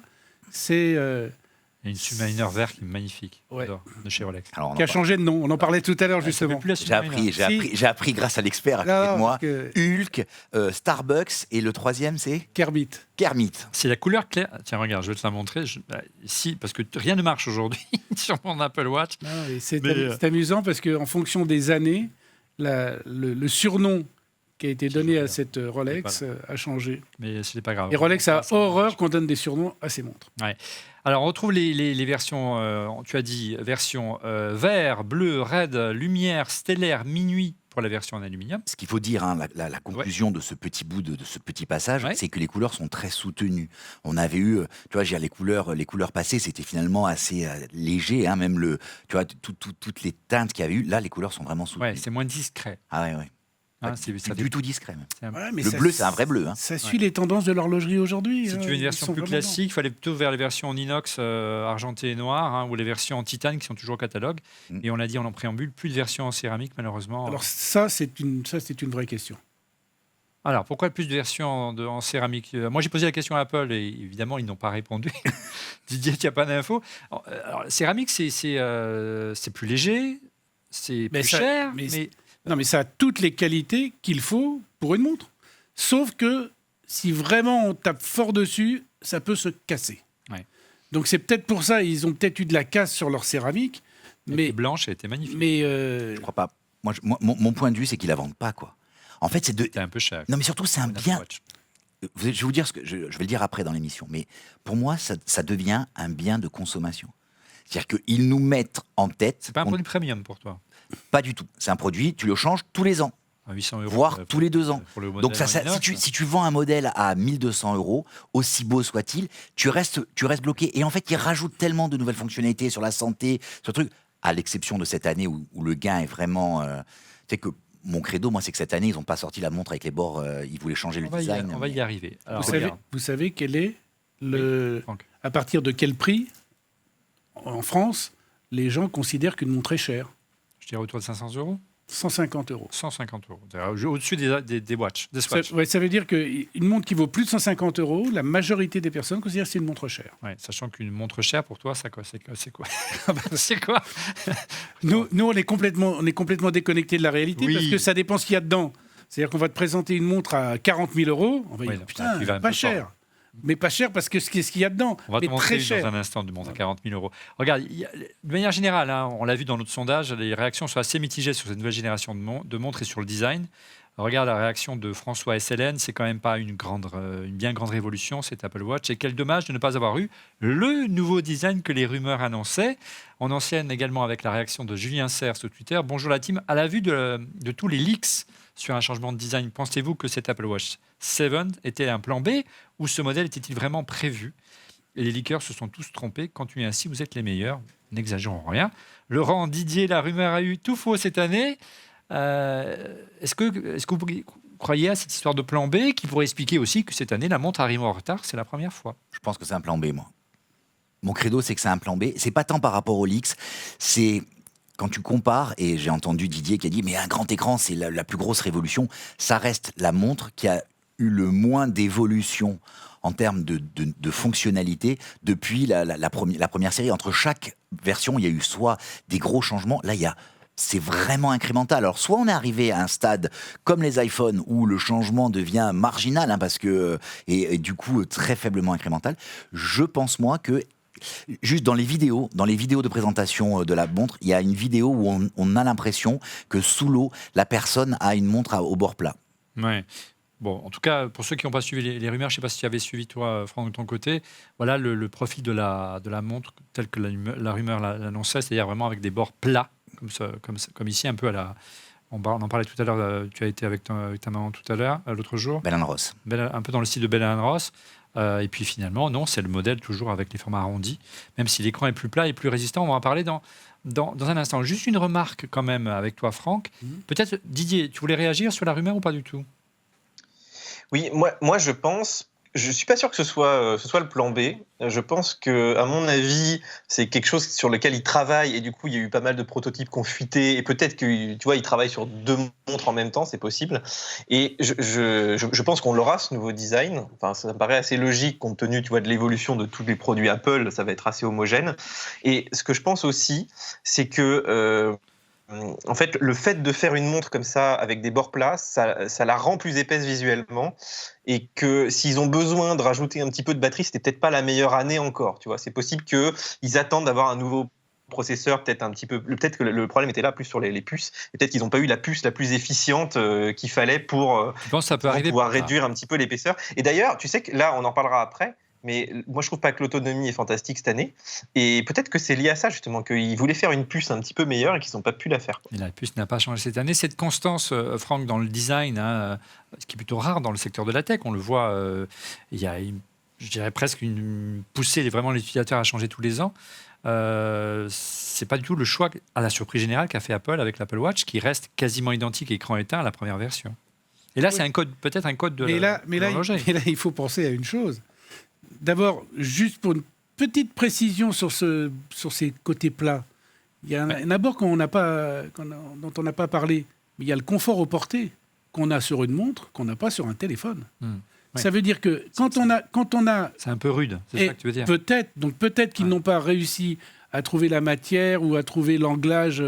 C'est Il y a une Submariner vert qui est magnifique, Ouais. j'adore, de chez Rolex. Alors, on en qui a parle. changé de nom. On en parlait tout à l'heure Ça fait justement. plus la Submariner. J'ai appris grâce à l'expert à côté Non, de moi. parce que Hulk, Starbucks et le troisième c'est Kerbit. Kermit. C'est la couleur claire. Tiens, regarde, je vais te la montrer. Ici, parce que rien ne marche aujourd'hui sur mon Apple Watch. Non, et c'est Mais, c'est amusant parce qu'en fonction des années, le surnom qui a été donné à cette Rolex a changé. Mais ce n'est pas grave. Et Rolex a Ça horreur marche. qu'on donne des surnoms à ses montres. Alors, on retrouve les versions, tu as dit, version vert, bleu, raid, lumière, stellaire, minuit pour la version en aluminium. Ce qu'il faut dire, hein, la conclusion de ce petit bout, de ce petit passage, Ouais. c'est que les couleurs sont très soutenues. On avait eu, tu vois, les couleurs passées, c'était finalement assez léger, hein, même tu vois, toutes les teintes qu'il y a eu. Là, les couleurs sont vraiment soutenues. Ouais, c'est moins discret. Ah ouais. Hein, Pas du tout discret même. Mais Le bleu, c'est un vrai bleu. Hein. Ça suit les tendances de l'horlogerie aujourd'hui. Si tu veux une Ils version sont plus vraiment classique, il fallait plutôt vers les versions en inox argenté et noir, hein, ou les versions en titane qui sont toujours au catalogue. Mm. Et on l'a dit en préambule, plus de versions en céramique malheureusement. dedans. Alors ça, c'est une vraie question. Alors, pourquoi plus de versions en céramique? Moi, j'ai posé la question à Apple et évidemment, ils n'ont pas répondu. Didier, tu n'as pas d'infos. Alors, céramique, c'est plus léger, c'est Mais plus ça- cher, mais- mais Non, mais ça a toutes les qualités qu'il faut pour une montre. Sauf que si vraiment on tape fort dessus, ça peut se casser. Ouais. Donc c'est peut-être pour ça, ils ont peut-être eu de la casse sur leur céramique. Mais, blanche, elle était magnifique. mais Je crois pas. Moi, mon point de vue, c'est qu'ils la vendent pas, quoi. En fait, C'était un peu cher. Non, mais surtout, c'est un Une Apple bien. Watch. Je vais vous dire ce que je vais le dire après dans l'émission, mais pour moi, ça devient un bien de consommation. C'est-à-dire qu'ils nous mettent en tête. C'est pas un produit premium pour toi? Pas du tout. C'est un produit, tu le changes tous les ans, À 800 euros. voire tous les 2 ans. Pour le modèle Donc, en inox. si tu vends un modèle à 1200 euros, aussi beau soit-il, tu restes bloqué. Et en fait, ils rajoutent tellement de nouvelles fonctionnalités sur la santé, sur le truc, à l'exception de cette année où le gain est vraiment. Tu sais que mon credo, moi, c'est que cette année, ils n'ont pas sorti la montre avec les bords, ils voulaient changer le design. On va y arriver. Alors, vous savez quel est Franck. à partir de quel prix en France les gens considèrent qu'une montre est chère? Je dirais autour de 500 euros. 150 euros. 150 euros. C'est-à-dire au-dessus des watch, des Swatch. Ça veut dire qu'une montre qui vaut plus de 150 euros, la majorité des personnes considèrent que c'est une montre chère. Ouais, sachant qu'une montre chère pour toi, c'est quoi? C'est quoi? Nous, on est complètement déconnectés de la réalité Oui. parce que ça dépend ce qu'il y a dedans. C'est-à-dire qu'on va te présenter une montre à 40 000 euros, on va Oui, dire donc, putain, tu vas un pas peu cher. fort. Mais pas cher parce que ce qu'il y a dedans, On va te mais montrer très dans cher. un instant de montre à 40 000 euros. Regarde, de manière générale, hein, on l'a vu dans notre sondage, les réactions sont assez mitigées sur cette nouvelle génération de montres et sur le design. Regarde la réaction de François SLN, c'est quand même pas une bien grande révolution, cette Apple Watch. Et quel dommage de ne pas avoir eu le nouveau design que les rumeurs annonçaient. On enchaîne également avec la réaction de Julien Serres sur Twitter. Bonjour la team, à la vue de tous les leaks sur un changement de design, pensez-vous que cette Apple Watch 7 était un plan B ou ce modèle était-il vraiment prévu? Et les leakers se sont tous trompés. Continuez ainsi, vous êtes les meilleurs. N'exagérons rien. Laurent, Didier, la rumeur a eu tout faux cette année. Est-ce que vous croyez à cette histoire de plan B qui pourrait expliquer aussi que cette année, la montre arrive en retard? C'est la première fois. Je pense que c'est un plan B, moi. Mon credo, c'est que c'est un plan B. C'est pas tant par rapport au Lix, c'est quand tu compares, et j'ai entendu Didier qui a dit, mais un grand écran, c'est la plus grosse révolution. Ça reste la montre qui a eu le moins d'évolution en termes de fonctionnalité depuis la première série. Entre chaque version, il y a eu soit des gros changements, là, c'est vraiment incrémental. Alors, soit on est arrivé à un stade comme les iPhones où le changement devient marginal, parce que, et du coup très faiblement incrémental. Je pense, moi, que juste dans les vidéos de présentation de la montre, il y a une vidéo où on a l'impression que sous l'eau, la personne a une montre au bord plat. Ouais. Bon, en tout cas, pour ceux qui n'ont pas suivi les rumeurs, je ne sais pas si tu avais suivi, toi, Franck, de ton côté, voilà le profil de la montre tel que la rumeur l'annonçait, c'est-à-dire vraiment avec des bords plats, comme ici, un peu à la... On en parlait tout à l'heure, tu as été avec ta maman tout à l'heure, l'autre jour. Bell & Ross. Un peu dans le style de Bell & Ross. Et puis finalement, non, c'est le modèle toujours avec les formats arrondis, même si l'écran est plus plat et plus résistant. On va en parler dans un instant. Juste une remarque quand même avec toi, Franck. Peut-être, Didier, tu voulais réagir sur la rumeur ou pas du tout ? Oui, moi je pense... Je suis pas sûr que ce soit le plan B. Je pense que, à mon avis, c'est quelque chose sur lequel ils travaillent et du coup, il y a eu pas mal de prototypes qui ont fuité et peut-être que, tu vois, ils travaillent sur 2 montres en même temps, c'est possible. Et je pense qu'on l'aura, ce nouveau design. Enfin, ça me paraît assez logique compte tenu, tu vois, de l'évolution de tous les produits Apple. Ça va être assez homogène. Et ce que je pense aussi, c'est que en fait, le fait de faire une montre comme ça, avec des bords plats, ça la rend plus épaisse visuellement. Et que s'ils ont besoin de rajouter un petit peu de batterie, c'était peut-être pas la meilleure année encore. Tu vois, c'est possible qu'ils attendent d'avoir un nouveau processeur, peut-être un petit peu. Peut-être que le problème était là plus sur les puces. Et peut-être qu'ils n'ont pas eu la puce la plus efficiente qu'il fallait pour pouvoir réduire un petit peu l'épaisseur. Et d'ailleurs, tu sais que là, on en parlera après. Mais moi, je trouve pas que l'autonomie est fantastique cette année. Et peut-être que c'est lié à ça, justement, qu'ils voulaient faire une puce un petit peu meilleure et qu'ils n'ont pas pu la faire. Et la puce n'a pas changé cette année. Cette constance, Franck, dans le design, ce qui est plutôt rare dans le secteur de la tech, on le voit, il y a, je dirais, presque une poussée vraiment l'utilisateur à changer tous les ans. C'est pas du tout le choix, à la surprise générale, qu'a fait Apple avec l'Apple Watch, qui reste quasiment identique écran éteint à la première version. Et là, c'est peut-être un code de l'horlogerie. Mais là, il faut penser à une chose. D'abord, juste pour une petite précision sur ces côtés plats, il y a un abord dont on n'a pas parlé, mais il y a le confort au porté qu'on a sur une montre, qu'on n'a pas sur un téléphone. Ça veut dire que quand on a c'est un peu rude, c'est ça que tu veux dire. Peut-être qu'ils n'ont pas réussi à trouver la matière ou à trouver l'anglage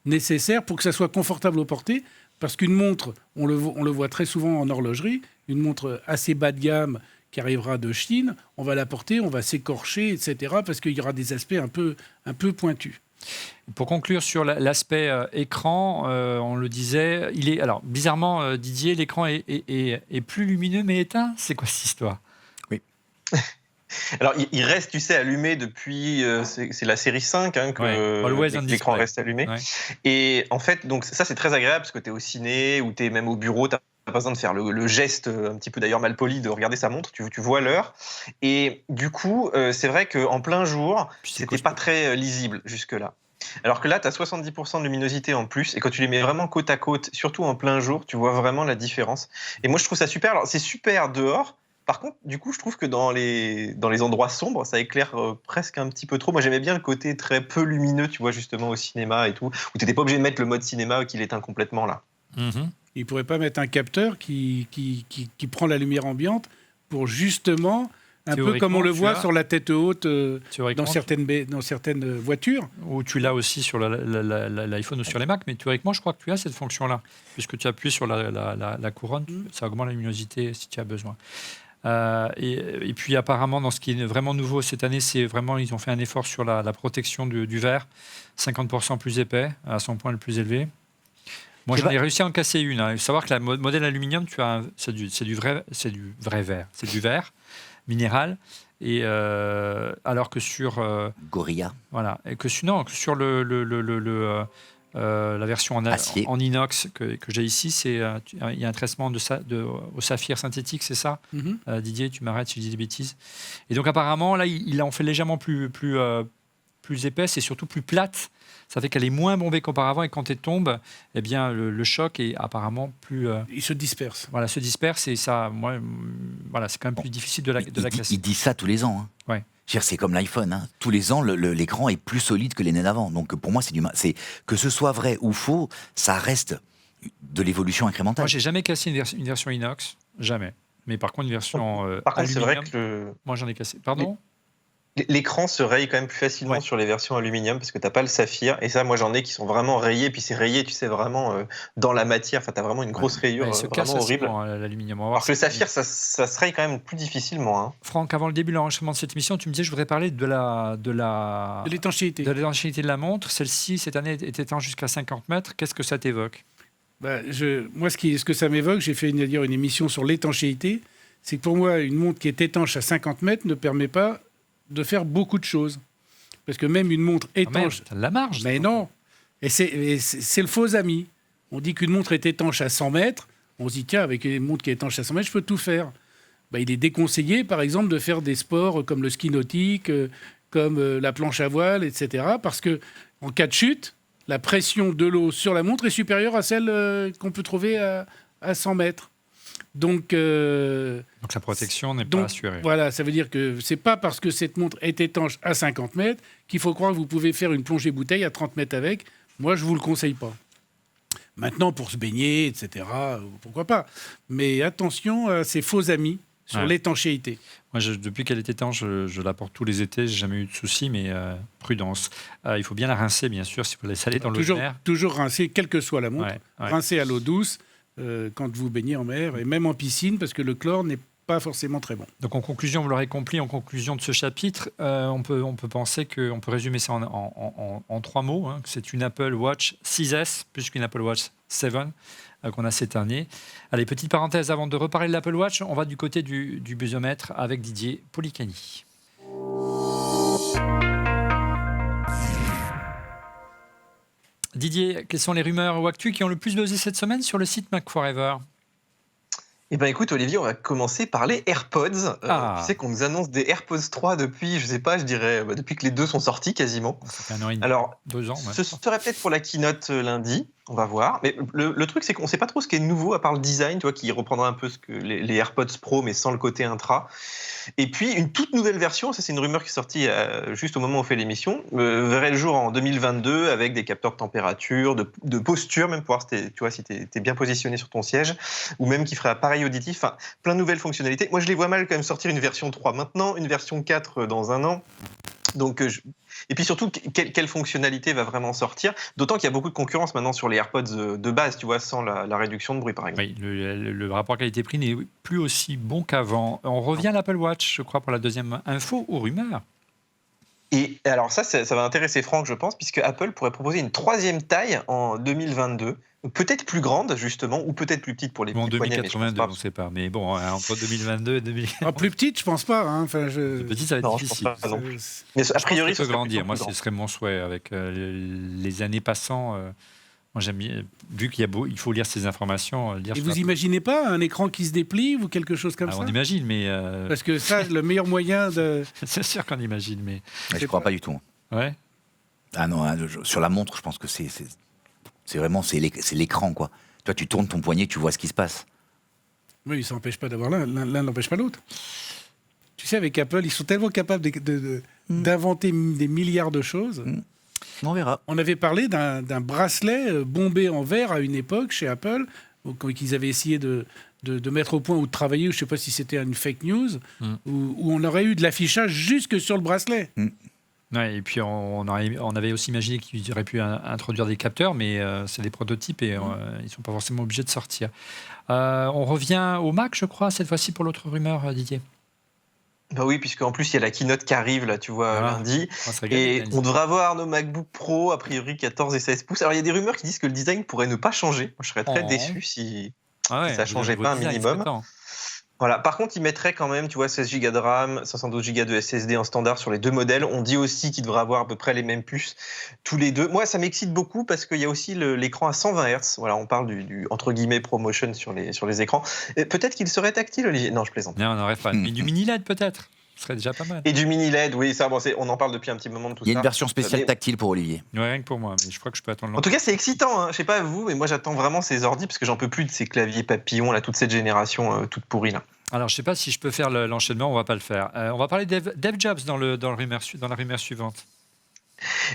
nécessaire pour que ça soit confortable au porté, parce qu'une montre, on le voit très souvent en horlogerie, une montre assez bas de gamme qui arrivera de Chine, on va la porter, on va s'écorcher, etc., parce qu'il y aura des aspects un peu pointus. Pour conclure sur l'aspect écran, on le disait, alors bizarrement, Didier, l'écran est plus lumineux mais éteint. C'est quoi cette histoire ? Oui. Alors, il reste, tu sais, allumé depuis... c'est la série 5 que l'écran reste allumé. Ouais. Et en fait, donc, ça, c'est très agréable parce que tu es au ciné ou tu es même au bureau, tu n'as pas besoin de faire le geste, un petit peu d'ailleurs mal poli, de regarder sa montre, tu vois l'heure. Et du coup, c'est vrai qu'en plein jour, c'était pas très lisible jusque-là. Alors que là, tu as 70% de luminosité en plus, et quand tu les mets vraiment côte à côte, surtout en plein jour, tu vois vraiment la différence. Et moi, je trouve ça super. Alors, c'est super dehors. Par contre, du coup, je trouve que dans les endroits sombres, ça éclaire presque un petit peu trop. Moi, j'aimais bien le côté très peu lumineux, tu vois, justement au cinéma et tout, où tu n'étais pas obligé de mettre le mode cinéma qu'il éteint complètement là. Il ne pourrait pas mettre un capteur qui prend la lumière ambiante pour justement, un peu comme on le voit sur la tête haute dans certaines voitures. Ou tu l'as aussi sur l'iPhone ou sur les Mac, mais théoriquement, je crois que tu as cette fonction-là. Puisque tu appuies sur la couronne, ça augmente la luminosité si tu as besoin. Et puis apparemment, dans ce qui est vraiment nouveau cette année, c'est vraiment, ils ont fait un effort sur la protection du verre, 50% plus épais, à son point le plus élevé. Moi, j'en ai réussi à en casser une. Il faut savoir que la modèle aluminium, c'est du vrai verre. C'est du verre minéral. Et alors que sur Gorilla. Voilà. Et que sur la version en inox que j'ai ici, il y a un traitement au saphir synthétique, c'est ça, Didier, tu m'arrêtes si je dis des bêtises. Et donc apparemment, là, il en fait légèrement plus épaisse et surtout plus plate. Ça fait qu'elle est moins bombée qu'auparavant et quand elle tombe, eh bien, le choc est apparemment plus... Il se disperse. Voilà, se disperse et ça, c'est quand même plus difficile de la casser. Il dit ça tous les ans. Ouais. Je veux dire, c'est comme l'iPhone. Hein. Tous les ans, l'écran est plus solide que l'année d'avant. Donc pour moi, c'est que ce soit vrai ou faux, ça reste de l'évolution incrémentale. Moi, j'ai jamais cassé une version inox, jamais. Mais par contre, une version Par contre, c'est vrai aluminium, que moi j'en ai cassé. Pardon? l'écran se raye quand même plus facilement Ouais. sur les versions aluminium parce que t'as pas le saphir. Et ça, moi, j'en ai qui sont vraiment rayés. Puis c'est rayé, tu sais, vraiment dans la matière. Enfin, t'as vraiment une grosse rayure Ouais, il se casse vraiment horrible. facilement, l'aluminium. On va voir Alors que le si- saphir, ça se raye quand même plus difficilement. Hein. Franck, avant le début de l'enregistrement de cette émission, tu me disais je voudrais parler de l'étanchéité. l'étanchéité de la montre. Celle-ci, cette année, est étanche jusqu'à 50 mètres. Qu'est-ce que ça t'évoque? Moi, ce que ça m'évoque, j'ai fait d'ailleurs une émission sur l'étanchéité, c'est que pour moi, une montre qui est étanche à 50 mètres ne permet pas de faire beaucoup de choses. Parce que même une montre Ah, merde, étanche... t'as de la marge. Mais non. Et c'est le faux ami. On dit qu'une montre est étanche à 100 mètres. On se dit, tiens, avec une montre qui est étanche à 100 mètres, je peux tout faire. Il est déconseillé, par exemple, de faire des sports comme le ski nautique, comme la planche à voile, etc. Parce que en cas de chute, la pression de l'eau sur la montre est supérieure à celle qu'on peut trouver à 100 mètres. Donc Donc la protection n'est pas assurée. Voilà, ça veut dire que c'est pas parce que cette montre est étanche à 50 mètres qu'il faut croire que vous pouvez faire une plongée bouteille à 30 mètres avec. Moi, je vous le conseille pas. Maintenant, pour se baigner, etc., pourquoi pas. Mais attention à ces faux amis sur l'étanchéité. Moi, depuis qu'elle est étanche, je la porte tous les étés. J'ai jamais eu de soucis, mais prudence. Il faut bien la rincer, bien sûr, si vous la laissez aller dans l'eau de mer. Toujours rincer, quelle que soit la montre. Ouais. Rincer à l'eau douce quand vous baignez en mer et même en piscine, parce que le chlore n'est pas forcément très bon. Donc en conclusion, vous l'aurez compris, en conclusion de ce chapitre, on peut penser qu'on peut résumer ça en 3 mots. Hein, que c'est une Apple Watch 6S plus qu'une Apple Watch 7 qu'on a cette année. Allez, petite parenthèse avant de reparler de l'Apple Watch, on va du côté du busiomètre avec Didier Policani. Didier, quelles sont les rumeurs ou actus qui ont le plus buzzé cette semaine sur le site Mac Forever? Eh ben écoute Olivier, on va commencer par les AirPods. Tu sais qu'on nous annonce des AirPods 3 depuis, je sais pas, je dirais depuis que les deux sont sortis quasiment. Ça fait 1 an et demi, Alors, 2 ans. ce serait peut-être pour la keynote lundi, on va voir. Mais le truc, c'est qu'on sait pas trop ce qui est nouveau à part le design, tu vois, qui reprendra un peu ce que les AirPods Pro, mais sans le côté intra. Et puis une toute nouvelle version, ça c'est une rumeur qui est sortie juste au moment où on fait l'émission, verrait le jour en 2022 avec des capteurs de température, de posture, même pour voir tu vois, si t'es bien positionné sur ton siège, ou même qui ferait appareil auditif, enfin plein de nouvelles fonctionnalités. Moi je les vois mal quand même sortir une version 3 maintenant, une version 4 dans 1 an. Donc, et puis surtout, quelle fonctionnalité va vraiment sortir? D'autant qu'il y a beaucoup de concurrence maintenant sur les AirPods de base, tu vois, sans la réduction de bruit, par exemple. Oui, le rapport qualité-prix n'est plus aussi bon qu'avant. On revient à l'Apple Watch, je crois, pour la deuxième info ou rumeur. Et alors ça va intéresser Franck, je pense, puisque Apple pourrait proposer une 3e taille en 2022, peut-être plus grande, justement, ou peut-être plus petite pour les petits poignets. En 2082, on ne sait pas. Mais bon, entre 2022 et 2000... Plus petite, je pense pas. Hein. Petite, ça va être difficile. Je pense pas non plus. Mais a priori, ça peut grandir. Moi, ce ce serait mon souhait. Avec les années passant, moi, j'aime bien, vu il faut lire ces informations. Et vous imaginez pas un écran qui se déplie ou quelque chose comme ça? On imagine, mais... Parce que ça, le meilleur moyen de... C'est sûr qu'on imagine, mais... Je crois pas du tout. Ouais. Ah non, sur la montre, je pense que c'est vraiment l'écran, quoi. Toi, tu tournes ton poignet, tu vois ce qui se passe. Oui, ça n'empêche pas d'avoir l'un n'empêche pas l'autre. Tu sais, avec Apple, ils sont tellement capables d'inventer des milliards de choses. On verra. On avait parlé d'un bracelet bombé en verre à une époque chez Apple, qu'ils avaient essayé de mettre au point ou de travailler, je ne sais pas si c'était une fake news, où on aurait eu de l'affichage jusque sur le bracelet. Ouais, et puis on avait aussi imaginé qu'ils auraient pu introduire des capteurs, mais c'est des prototypes et ils ne sont pas forcément obligés de sortir. On revient au Mac, je crois, cette fois-ci pour l'autre rumeur, Didier. Bah oui, puisqu'en plus, il y a la keynote qui arrive, là, tu vois, lundi. Et on devrait avoir nos MacBook Pro, a priori 14 et 16 pouces. Alors, il y a des rumeurs qui disent que le design pourrait ne pas changer. Moi, je serais très déçu si ça ne changeait pas un minimum. Voilà. Par contre, ils mettraient quand même, tu vois, 16 Go de RAM, 512 Go de SSD en standard sur les 2 modèles. On dit aussi qu'ils devraient avoir à peu près les mêmes puces tous les deux. Moi, ça m'excite beaucoup parce qu'il y a aussi l'écran à 120 Hz. Voilà, on parle du entre guillemets ProMotion sur les écrans. Peut-être qu'il serait tactile, Olivier. Non, je plaisante. Non, on n'aurait pas. Mais du mini LED peut-être. Ce serait déjà pas mal. Et du mini LED, oui, ça, bon, on en parle depuis un petit moment de tout ça. Il y a une version spéciale tactile pour Olivier. Ouais, rien que pour moi, mais je crois que je peux attendre longtemps. En tout cas, c'est excitant, hein. Je sais pas vous, mais moi j'attends vraiment ces ordi parce que j'en peux plus de ces claviers papillons, là, toute cette génération toute pourrie là. Alors, je ne sais pas si je peux faire l'enchaînement, on ne va pas le faire. On va parler Dave Jobs dans la rumeur suivante.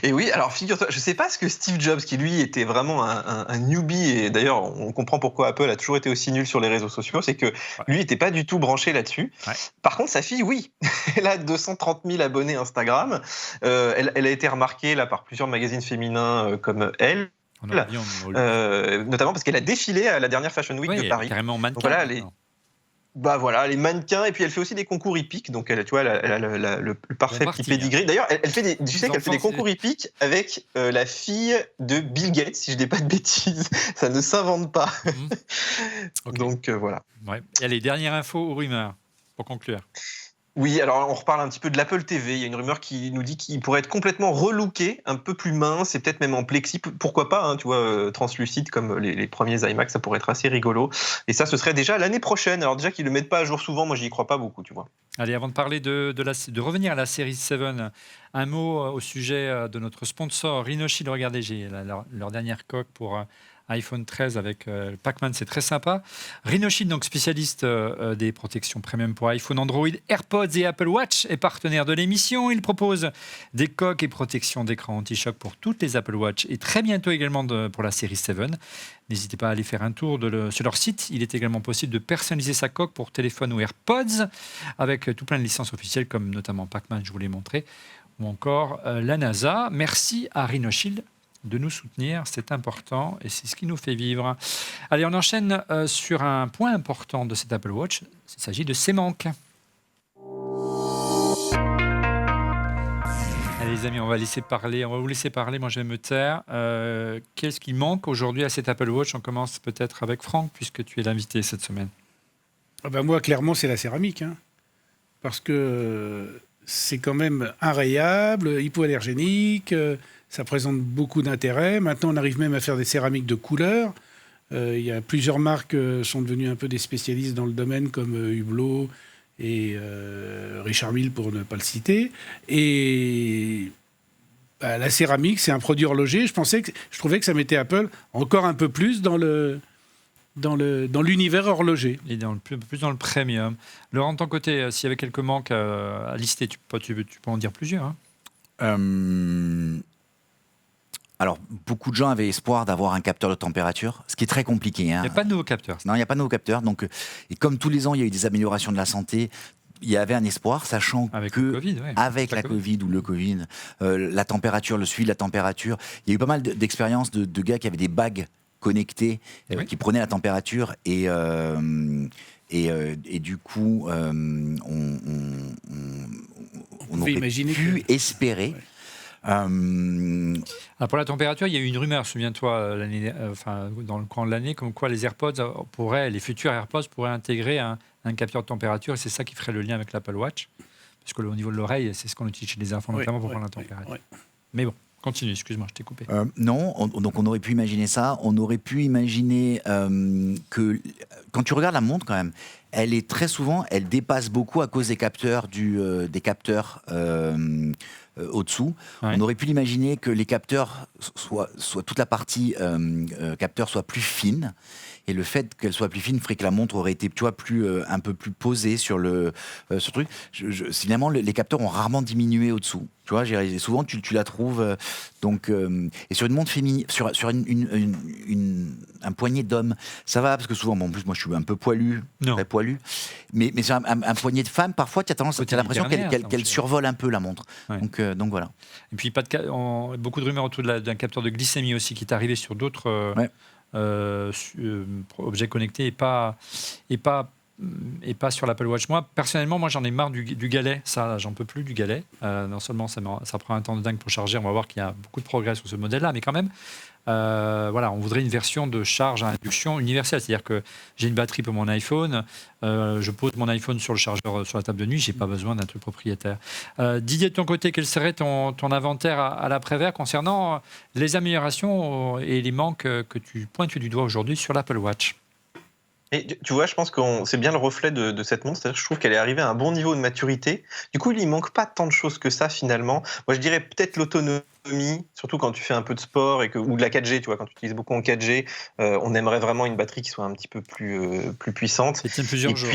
Et oui, alors figure-toi, je ne sais pas ce que Steve Jobs, qui lui était vraiment un newbie, et d'ailleurs on comprend pourquoi Apple a toujours été aussi nul sur les réseaux sociaux, c'est que lui n'était pas du tout branché là-dessus. Ouais. Par contre, sa fille, oui, elle a 230 000 abonnés Instagram. Elle a été remarquée là, par plusieurs magazines féminins comme Elle. Notamment parce qu'elle a défilé à la dernière Fashion Week de Paris. Carrément mannequin. Donc voilà, les mannequins, et puis elle fait aussi des concours hippiques, donc elle a le parfait petit pédigré. D'ailleurs, elle fait des concours hippiques avec la fille de Bill Gates, si je dis pas de bêtises. Ça ne s'invente pas. Okay. Donc voilà. Ouais. Et les dernières infos aux rumeurs, pour conclure. Oui, alors on reparle un petit peu de l'Apple TV. Il y a une rumeur qui nous dit qu'il pourrait être complètement relooké, un peu plus mince et peut-être même en plexi. Pourquoi pas, hein, tu vois, translucide comme les premiers iMac, ça pourrait être assez rigolo. Et ça, ce serait déjà l'année prochaine. Alors déjà qu'ils le mettent pas à jour souvent, moi j'y crois pas beaucoup, tu vois. Allez, avant de parler de revenir à la série 7, un mot au sujet de notre sponsor Rhinoshield. Regardez, j'ai leur dernière coque pour iPhone 13 avec Pac-Man, c'est très sympa. Rhinoshield, donc spécialiste des protections premium pour iPhone, Android, AirPods et Apple Watch, est partenaire de l'émission. Il propose des coques et protections d'écran anti-choc pour toutes les Apple Watch et très bientôt également pour la série 7. N'hésitez pas à aller faire un tour sur leur site. Il est également possible de personnaliser sa coque pour téléphone ou AirPods avec tout plein de licences officielles comme notamment Pac-Man, je vous l'ai montré, ou encore la NASA. Merci à Rhinoshield de nous soutenir, c'est important et c'est ce qui nous fait vivre. Allez, on enchaîne sur un point important de cette Apple Watch. Il s'agit de ses manques. Allez les amis, on va vous laisser parler, moi je vais me taire. Qu'est-ce qui manque aujourd'hui à cette Apple Watch? On commence peut-être avec Franck, puisque tu es l'invité cette semaine. Moi, clairement, c'est la céramique. Hein, parce que c'est quand même inrayable, hypoallergénique, ça présente beaucoup d'intérêt. Maintenant, on arrive même à faire des céramiques de couleur. Il y a plusieurs marques sont devenues un peu des spécialistes dans le domaine, comme Hublot et Richard Mille, pour ne pas le citer. Et la céramique, c'est un produit horloger. Je trouvais que ça mettait Apple encore un peu plus dans l'univers horloger. Et plus dans le premium. Laurent, de ton côté, s'il y avait quelques manques à lister, tu peux en dire plusieurs. Hein. Alors, beaucoup de gens avaient espoir d'avoir un capteur de température, ce qui est très compliqué. Hein. Il n'y a pas de nouveau capteur. Non, il n'y a pas de nouveau capteur. Donc, et comme tous les ans, il y a eu des améliorations de la santé. Il y avait un espoir, sachant avec que le COVID, ouais. avec la Covid ou le Covid, la température, le suivi de la température, il y a eu pas mal d'expériences de gars qui avaient des bagues connectées, qui prenaient la température et du coup, on aurait pu espérer. Ouais. Alors pour la température, il y a eu une rumeur, souviens-toi, dans le courant de l'année, comme quoi les futurs AirPods pourraient intégrer un capteur de température, et c'est ça qui ferait le lien avec l'Apple Watch, parce que au niveau de l'oreille, c'est ce qu'on utilise chez les enfants, notamment pour prendre la température. Mais bon, continue, excuse-moi, je t'ai coupé. Donc on aurait pu imaginer ça, on aurait pu imaginer que, quand tu regardes la montre quand même, elle dépasse beaucoup à cause des capteurs au-dessous. Ouais. On aurait pu l'imaginer que les capteurs, soit toute la partie capteur soit plus fine, et le fait qu'elle soit plus fine ferait que la montre aurait été, tu vois, un peu plus posée sur ce truc. Finalement, les capteurs ont rarement diminué au-dessous. Tu vois, souvent tu la trouves et sur une montre féminine, sur un poignet d'homme, ça va, parce que souvent, en plus moi je suis un peu poilu, très poilu, mais sur un poignet de femme, parfois tu as l'impression qu'elle survole un peu la montre. Ouais. Donc voilà. Et puis beaucoup de rumeurs autour d'un capteur de glycémie aussi qui est arrivé sur d'autres objets connectés et pas sur l'Apple Watch. Moi, personnellement, j'en ai marre du galet. Ça, j'en peux plus du galet. Non seulement ça prend un temps de dingue pour charger, on va voir qu'il y a beaucoup de progrès sur ce modèle-là, mais quand même, on voudrait une version de charge à induction universelle. C'est-à-dire que j'ai une batterie pour mon iPhone, je pose mon iPhone sur le chargeur sur la table de nuit, je n'ai pas besoin d'un truc propriétaire. Didier, de ton côté, quel serait ton inventaire à l'après-vert concernant les améliorations et les manques que tu pointes du doigt aujourd'hui sur l'Apple Watch? Et tu vois, je pense que c'est bien le reflet de cette montre. C'est-à-dire que je trouve qu'elle est arrivée à un bon niveau de maturité. Du coup, il ne manque pas tant de choses que ça, finalement. Moi, je dirais peut-être l'autonomie, surtout quand tu fais un peu de sport ou de la 4G, tu vois, quand tu utilises beaucoup en 4G. On aimerait vraiment une batterie qui soit un petit peu plus puissante. Ça tient plusieurs jours.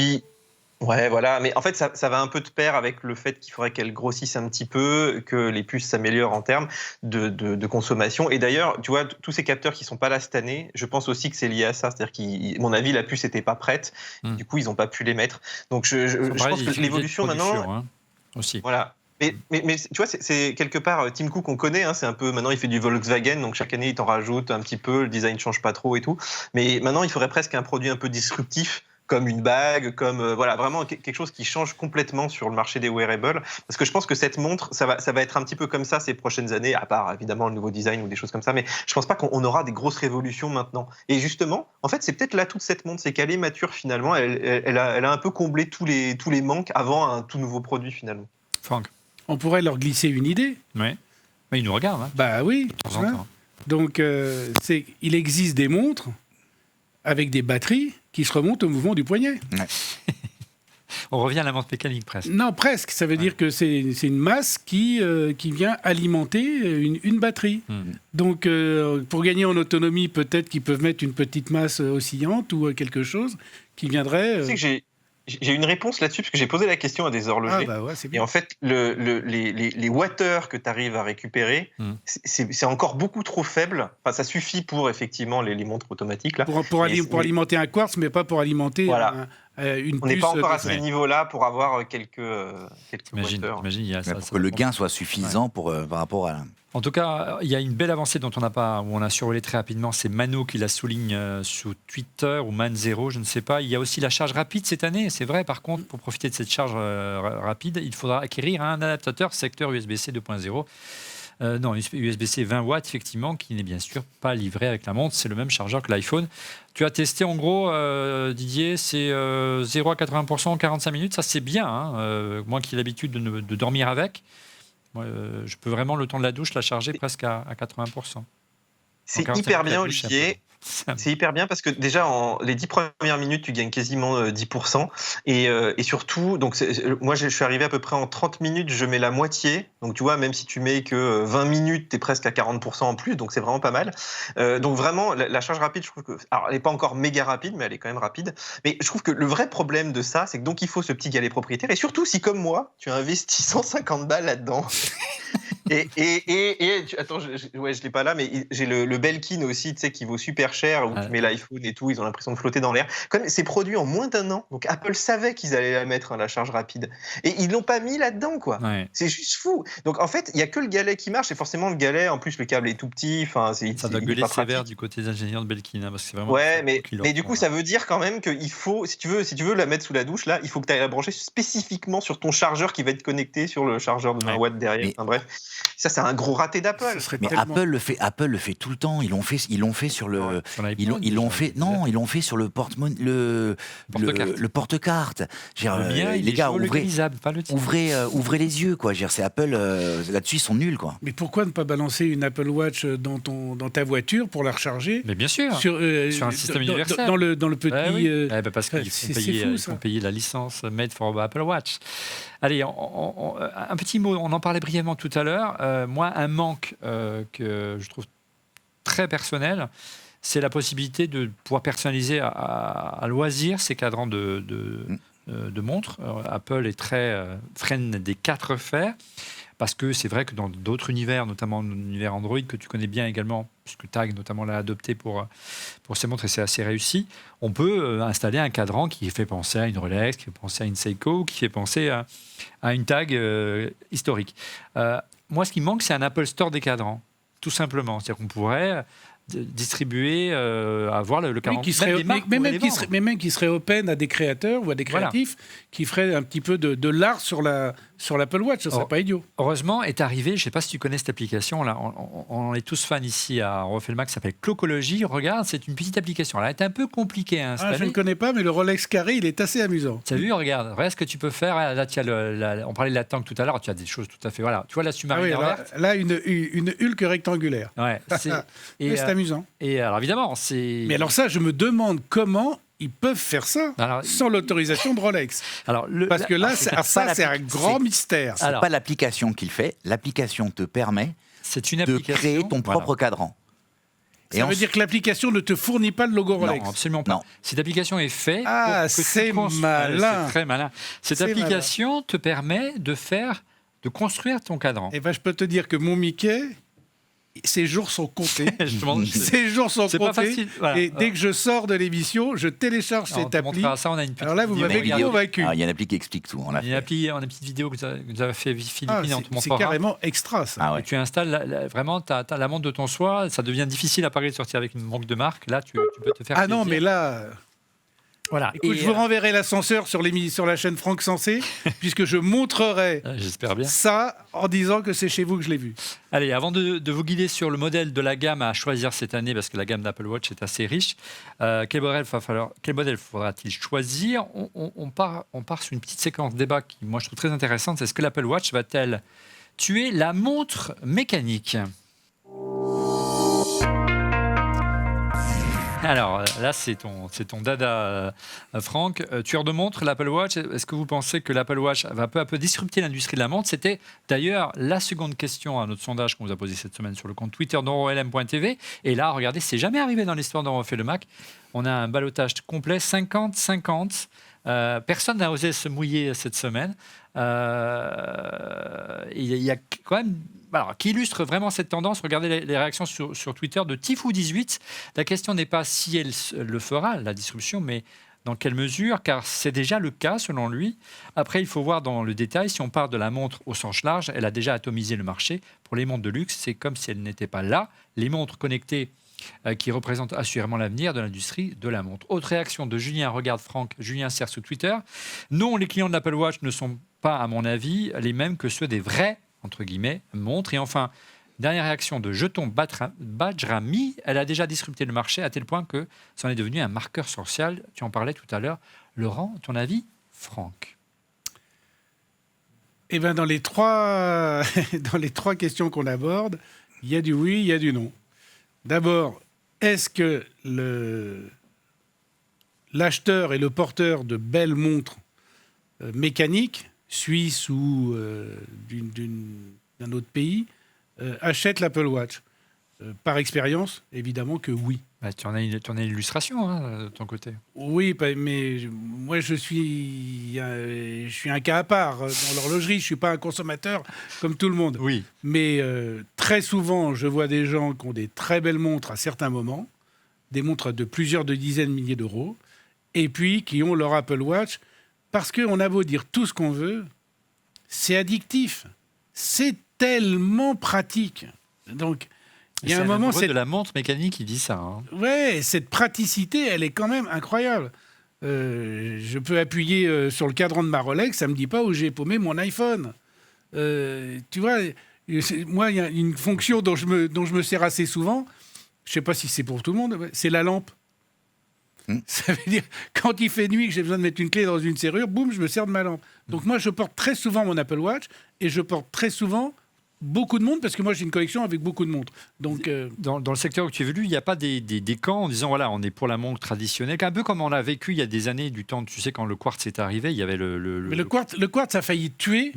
Ouais, voilà. Mais en fait, ça va un peu de pair avec le fait qu'il faudrait qu'elle grossisse un petit peu, que les puces s'améliorent en termes de consommation. Et d'ailleurs, tu vois, tous ces capteurs qui sont pas là cette année, je pense aussi que c'est lié à ça. C'est-à-dire qu'à mon avis, la puce n'était pas prête. Du coup, ils n'ont pas pu les mettre. Donc, je pense que l'évolution maintenant, hein, aussi. voilà. Mais tu vois, c'est quelque part Tim Cook, on connaît, hein, c'est un peu, maintenant il fait du Volkswagen, donc chaque année il t'en rajoute un petit peu, le design change pas trop et tout. Mais maintenant il faudrait presque un produit un peu disruptif, comme une bague, comme voilà, vraiment quelque chose qui change complètement sur le marché des wearables. Parce que je pense que cette montre, ça va être un petit peu comme ça ces prochaines années, à part évidemment le nouveau design ou des choses comme ça. Mais je pense pas qu'on aura des grosses révolutions maintenant. Et justement, en fait, c'est peut-être là toute cette montre, c'est qu'elle est mature finalement. Elle a un peu comblé tous les manques avant un tout nouveau produit finalement. Franck. On pourrait leur glisser une idée. Oui. Mais ils nous regardent. Hein. Bah oui. De temps en temps. Donc, il existe des montres avec des batteries qui se remontent au mouvement du poignet. Ouais. On revient à la montre mécanique presque. Non, presque. Ça veut dire que c'est une masse qui vient alimenter une batterie. Donc, pour gagner en autonomie, peut-être qu'ils peuvent mettre une petite masse oscillante ou quelque chose qui viendrait... Tu sais que j'ai une réponse là-dessus, parce que j'ai posé la question à des horlogers. Ah bah ouais, c'est bien. Et en fait, les wattheures que tu arrives à récupérer, c'est encore beaucoup trop faible. Enfin, ça suffit pour effectivement les montres automatiques. Là. Pour alimenter un quartz, mais pas pour alimenter une puce. On n'est pas encore à ce niveau-là pour avoir quelques wattheures. Imagine, pour que le gain soit suffisant par rapport à... En tout cas, il y a une belle avancée où on a survolé très rapidement. C'est Mano qui la souligne sous Twitter, ou Man0, je ne sais pas. Il y a aussi la charge rapide cette année. C'est vrai, par contre, pour profiter de cette charge rapide, il faudra acquérir un adaptateur secteur USB-C 2.0. Non, USB-C 20 watts, effectivement, qui n'est bien sûr pas livré avec la montre. C'est le même chargeur que l'iPhone. Tu as testé, en gros, Didier, c'est 0 à 80% en 45 minutes. Ça, c'est bien. Hein. Moi qui ai l'habitude de dormir avec, je peux vraiment, le temps de la douche, la charger presque à 80%. C'est hyper bien, Olivier. C'est hyper bien parce que déjà, les 10 premières minutes, tu gagnes quasiment 10%. Et surtout, donc moi, je suis arrivé à peu près en 30 minutes, je mets la moitié. Donc, tu vois, même si tu mets que 20 minutes, tu es presque à 40% en plus. Donc, c'est vraiment pas mal. Donc, vraiment, la charge rapide, je trouve que... Alors, elle n'est pas encore méga rapide, mais elle est quand même rapide. Mais je trouve que le vrai problème de ça, c'est que donc, il faut ce petit galet propriétaire. Et surtout, si comme moi, tu as investi 150 balles là-dedans... Attends, je l'ai pas là, mais j'ai le Belkin aussi, tu sais, qui vaut super cher, où tu mets l'iPhone et tout, ils ont l'impression de flotter dans l'air. Comme c'est produit en moins d'1 an, donc Apple savait qu'ils allaient la mettre, la charge rapide, et ils l'ont pas mis là-dedans, quoi. Ouais. C'est juste fou. Donc en fait, il y a que le galet qui marche, et forcément le galet, en plus le câble est tout petit. Enfin, ça doit gueuler sévère du côté des ingénieurs de Belkin, hein, parce que c'est vraiment. Ouais, mais du coup, ça veut dire quand même qu'il faut, si tu veux la mettre sous la douche, là, il faut que tu ailles la brancher spécifiquement sur ton chargeur qui va être connecté sur le chargeur de 20 watts derrière. Enfin, bref. Ça, c'est un gros raté d'Apple. Mais Apple le fait tout le temps. Ils l'ont fait sur le. Ils l'ont fait. Non, ils l'ont fait sur le porte-carte. Les gars, ouvrez les yeux, quoi. C'est Apple là-dessus, ils sont nuls, quoi. Mais pourquoi ne pas balancer une Apple Watch dans ta voiture pour la recharger? Mais bien sûr. Sur un système universel. Dans le petit. Parce qu'ils font payer la licence Made for Apple Watch. Allez, un petit mot, on en parlait brièvement tout à l'heure. Moi, un manque que je trouve très personnel, c'est la possibilité de pouvoir personnaliser à loisir ces cadrans de montres. Apple est très freine des 4 fers. Parce que c'est vrai que dans d'autres univers, notamment l'univers Android, que tu connais bien également, puisque Tag notamment l'a adopté pour ses montres et c'est assez réussi, on peut installer un cadran qui fait penser à une Rolex, qui fait penser à une Seiko, qui fait penser à une Tag historique. Moi, ce qui manque, c'est un Apple Store des cadrans, tout simplement. C'est-à-dire qu'on pourrait distribuer, avoir le cadran. Même qui serait open à des créateurs ou à des créatifs qui feraient un petit peu de l'art sur l'Apple Watch, ça serait pas idiot. Heureusement est arrivé, je ne sais pas si tu connais cette application, là, on est tous fans ici à Refait le Mac, ça s'appelle Clocology. Regarde, c'est une petite application. Elle est un peu compliquée à installer. Je ne connais pas, mais le Rolex carré, il est assez amusant. Tu as vu, regarde ce que tu peux faire. Là, tu as on parlait de la tank tout à l'heure, tu as des choses tout à fait. Voilà. Tu vois la Submariner verte. Là, une Hulk rectangulaire. Ouais, c'est amusant. Et alors évidemment, c'est. Mais alors ça, je me demande comment ils peuvent faire ça sans l'autorisation de Rolex. Parce que là, c'est un grand mystère. C'est pas l'application qui le fait. L'application te permet de créer ton propre cadran. Ça veut dire que l'application ne te fournit pas le logo Rolex. Non, absolument pas. Non. Cette application est faite Ah, pour que c'est tu malin. C'est très malin. Cette C'est application te permet de construire ton cadran. Eh ben, je peux te dire que mon Mickey, ses jours sont comptés. Ses jours sont C'est pas comptés. facile. Voilà. Et dès que je sors de l'émission, je télécharge Alors, on cette te appli. montrera ça, on a une petite Alors là, vous vidéo. m'avez Mais regarde, convaincu. Il y a une appli qui explique tout. On l'a Il y a une fait. appli, on a une petite vidéo que nous a fait Philippine, Ah, on te c'est montrera. carrément extra, ça. Ah Et ouais. tu installes vraiment t'as la montre de ton choix. Ça devient difficile à Paris de sortir avec une montre de marque. Là, tu peux te faire Ah non, plaisir. mais là... Voilà. Écoute, Et, je vous renverrai l'ascenseur sur la chaîne Franck Sensé, puisque je montrerai j'espère bien. ça en disant que c'est chez vous que je l'ai vu. Allez, avant de vous guider sur le modèle de la gamme à choisir cette année, parce que la gamme d'Apple Watch est assez riche, quel modèle faudra-t-il choisir? On part sur une petite séquence débat qui, moi, je trouve très intéressante. Est-ce que l'Apple Watch va-t-elle tuer la montre mécanique? Alors là, c'est ton dada, Franck. Tueur de montre, l'Apple Watch. Est-ce que vous pensez que l'Apple Watch va peu à peu disrupter l'industrie de la montre? C'était d'ailleurs la seconde question à notre sondage qu'on vous a posé cette semaine sur le compte Twitter d'EuroLM.tv. Et là, regardez, c'est jamais arrivé dans l'histoire d'Euro fait le Mac. On a un ballottage complet, 50-50. Personne n'a osé se mouiller cette semaine. Il y a quand même... Alors, qui illustre vraiment cette tendance, regardez les réactions sur Twitter de Tifou18. La question n'est pas si elle le fera, la disruption, mais dans quelle mesure, car c'est déjà le cas selon lui. Après, il faut voir dans le détail, si on part de la montre au sens large, elle a déjà atomisé le marché. Pour les montres de luxe, c'est comme si elle n'était pas là. Les montres connectées qui représentent assurément l'avenir de l'industrie de la montre. Autre réaction de Julien, regarde Franck, Julien Serre sur Twitter. Non, les clients de l'Apple Watch ne sont pas, à mon avis, les mêmes que ceux des vrais entre guillemets, montre. Et enfin, dernière réaction de Jeton Bajrami, elle a déjà disrupté le marché à tel point que c'en est devenu un marqueur social. Tu en parlais tout à l'heure. Laurent, ton avis, Franck? Eh bien, dans les trois questions qu'on aborde, il y a du oui, il y a du non. D'abord, est-ce que l'acheteur et le porteur de belles montres mécaniques, suisse ou d'un autre pays, achète l'Apple Watch? Par expérience, évidemment que oui. Bah, tu en as une illustration de ton côté. Oui, mais moi je suis un cas à part dans l'horlogerie. Je ne suis pas un consommateur comme tout le monde. Oui. Mais très souvent, je vois des gens qui ont des très belles montres à certains moments, des montres de plusieurs dizaines de milliers d'euros, et puis qui ont leur Apple Watch. Parce qu'on a beau dire tout ce qu'on veut, c'est addictif. C'est tellement pratique. Donc, il y a un moment... C'est de la montre mécanique qui dit ça. Hein. Ouais, cette praticité, elle est quand même incroyable. Je peux appuyer sur le cadran de ma Rolex, ça ne me dit pas où j'ai paumé mon iPhone. Tu vois, moi, il y a une fonction dont je me sers assez souvent, je ne sais pas si c'est pour tout le monde, c'est la lampe. Ça veut dire, quand il fait nuit, que j'ai besoin de mettre une clé dans une serrure, boum, je me sers de ma lampe. Donc moi, je porte très souvent mon Apple Watch et je porte très souvent beaucoup de montres parce que moi, j'ai une collection avec beaucoup de montres. Donc, dans le secteur où tu es venu, il n'y a pas des camps en disant, voilà, on est pour la montre traditionnelle, un peu comme on a vécu il y a des années, du temps, tu sais, quand le quartz est arrivé, il y avait Mais le quartz a failli tuer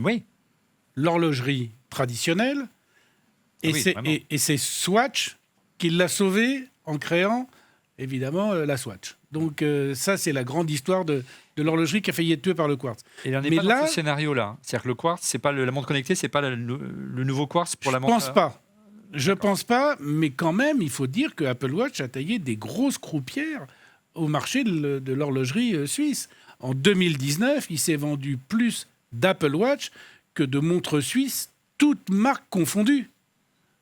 l'horlogerie traditionnelle et c'est Swatch qui l'a sauvé en créant, évidemment, la Swatch. Donc ça, c'est la grande histoire de l'horlogerie qui a failli être tuée par le quartz. Et on n'est pas dans ce scénario-là. C'est-à-dire que le quartz, c'est pas la montre connectée, c'est pas le nouveau quartz pour la montre. Je pense pas, mais quand même, il faut dire que Apple Watch a taillé des grosses croupières au marché de l'horlogerie suisse. En 2019, il s'est vendu plus d'Apple Watch que de montres suisses, toutes marques confondues.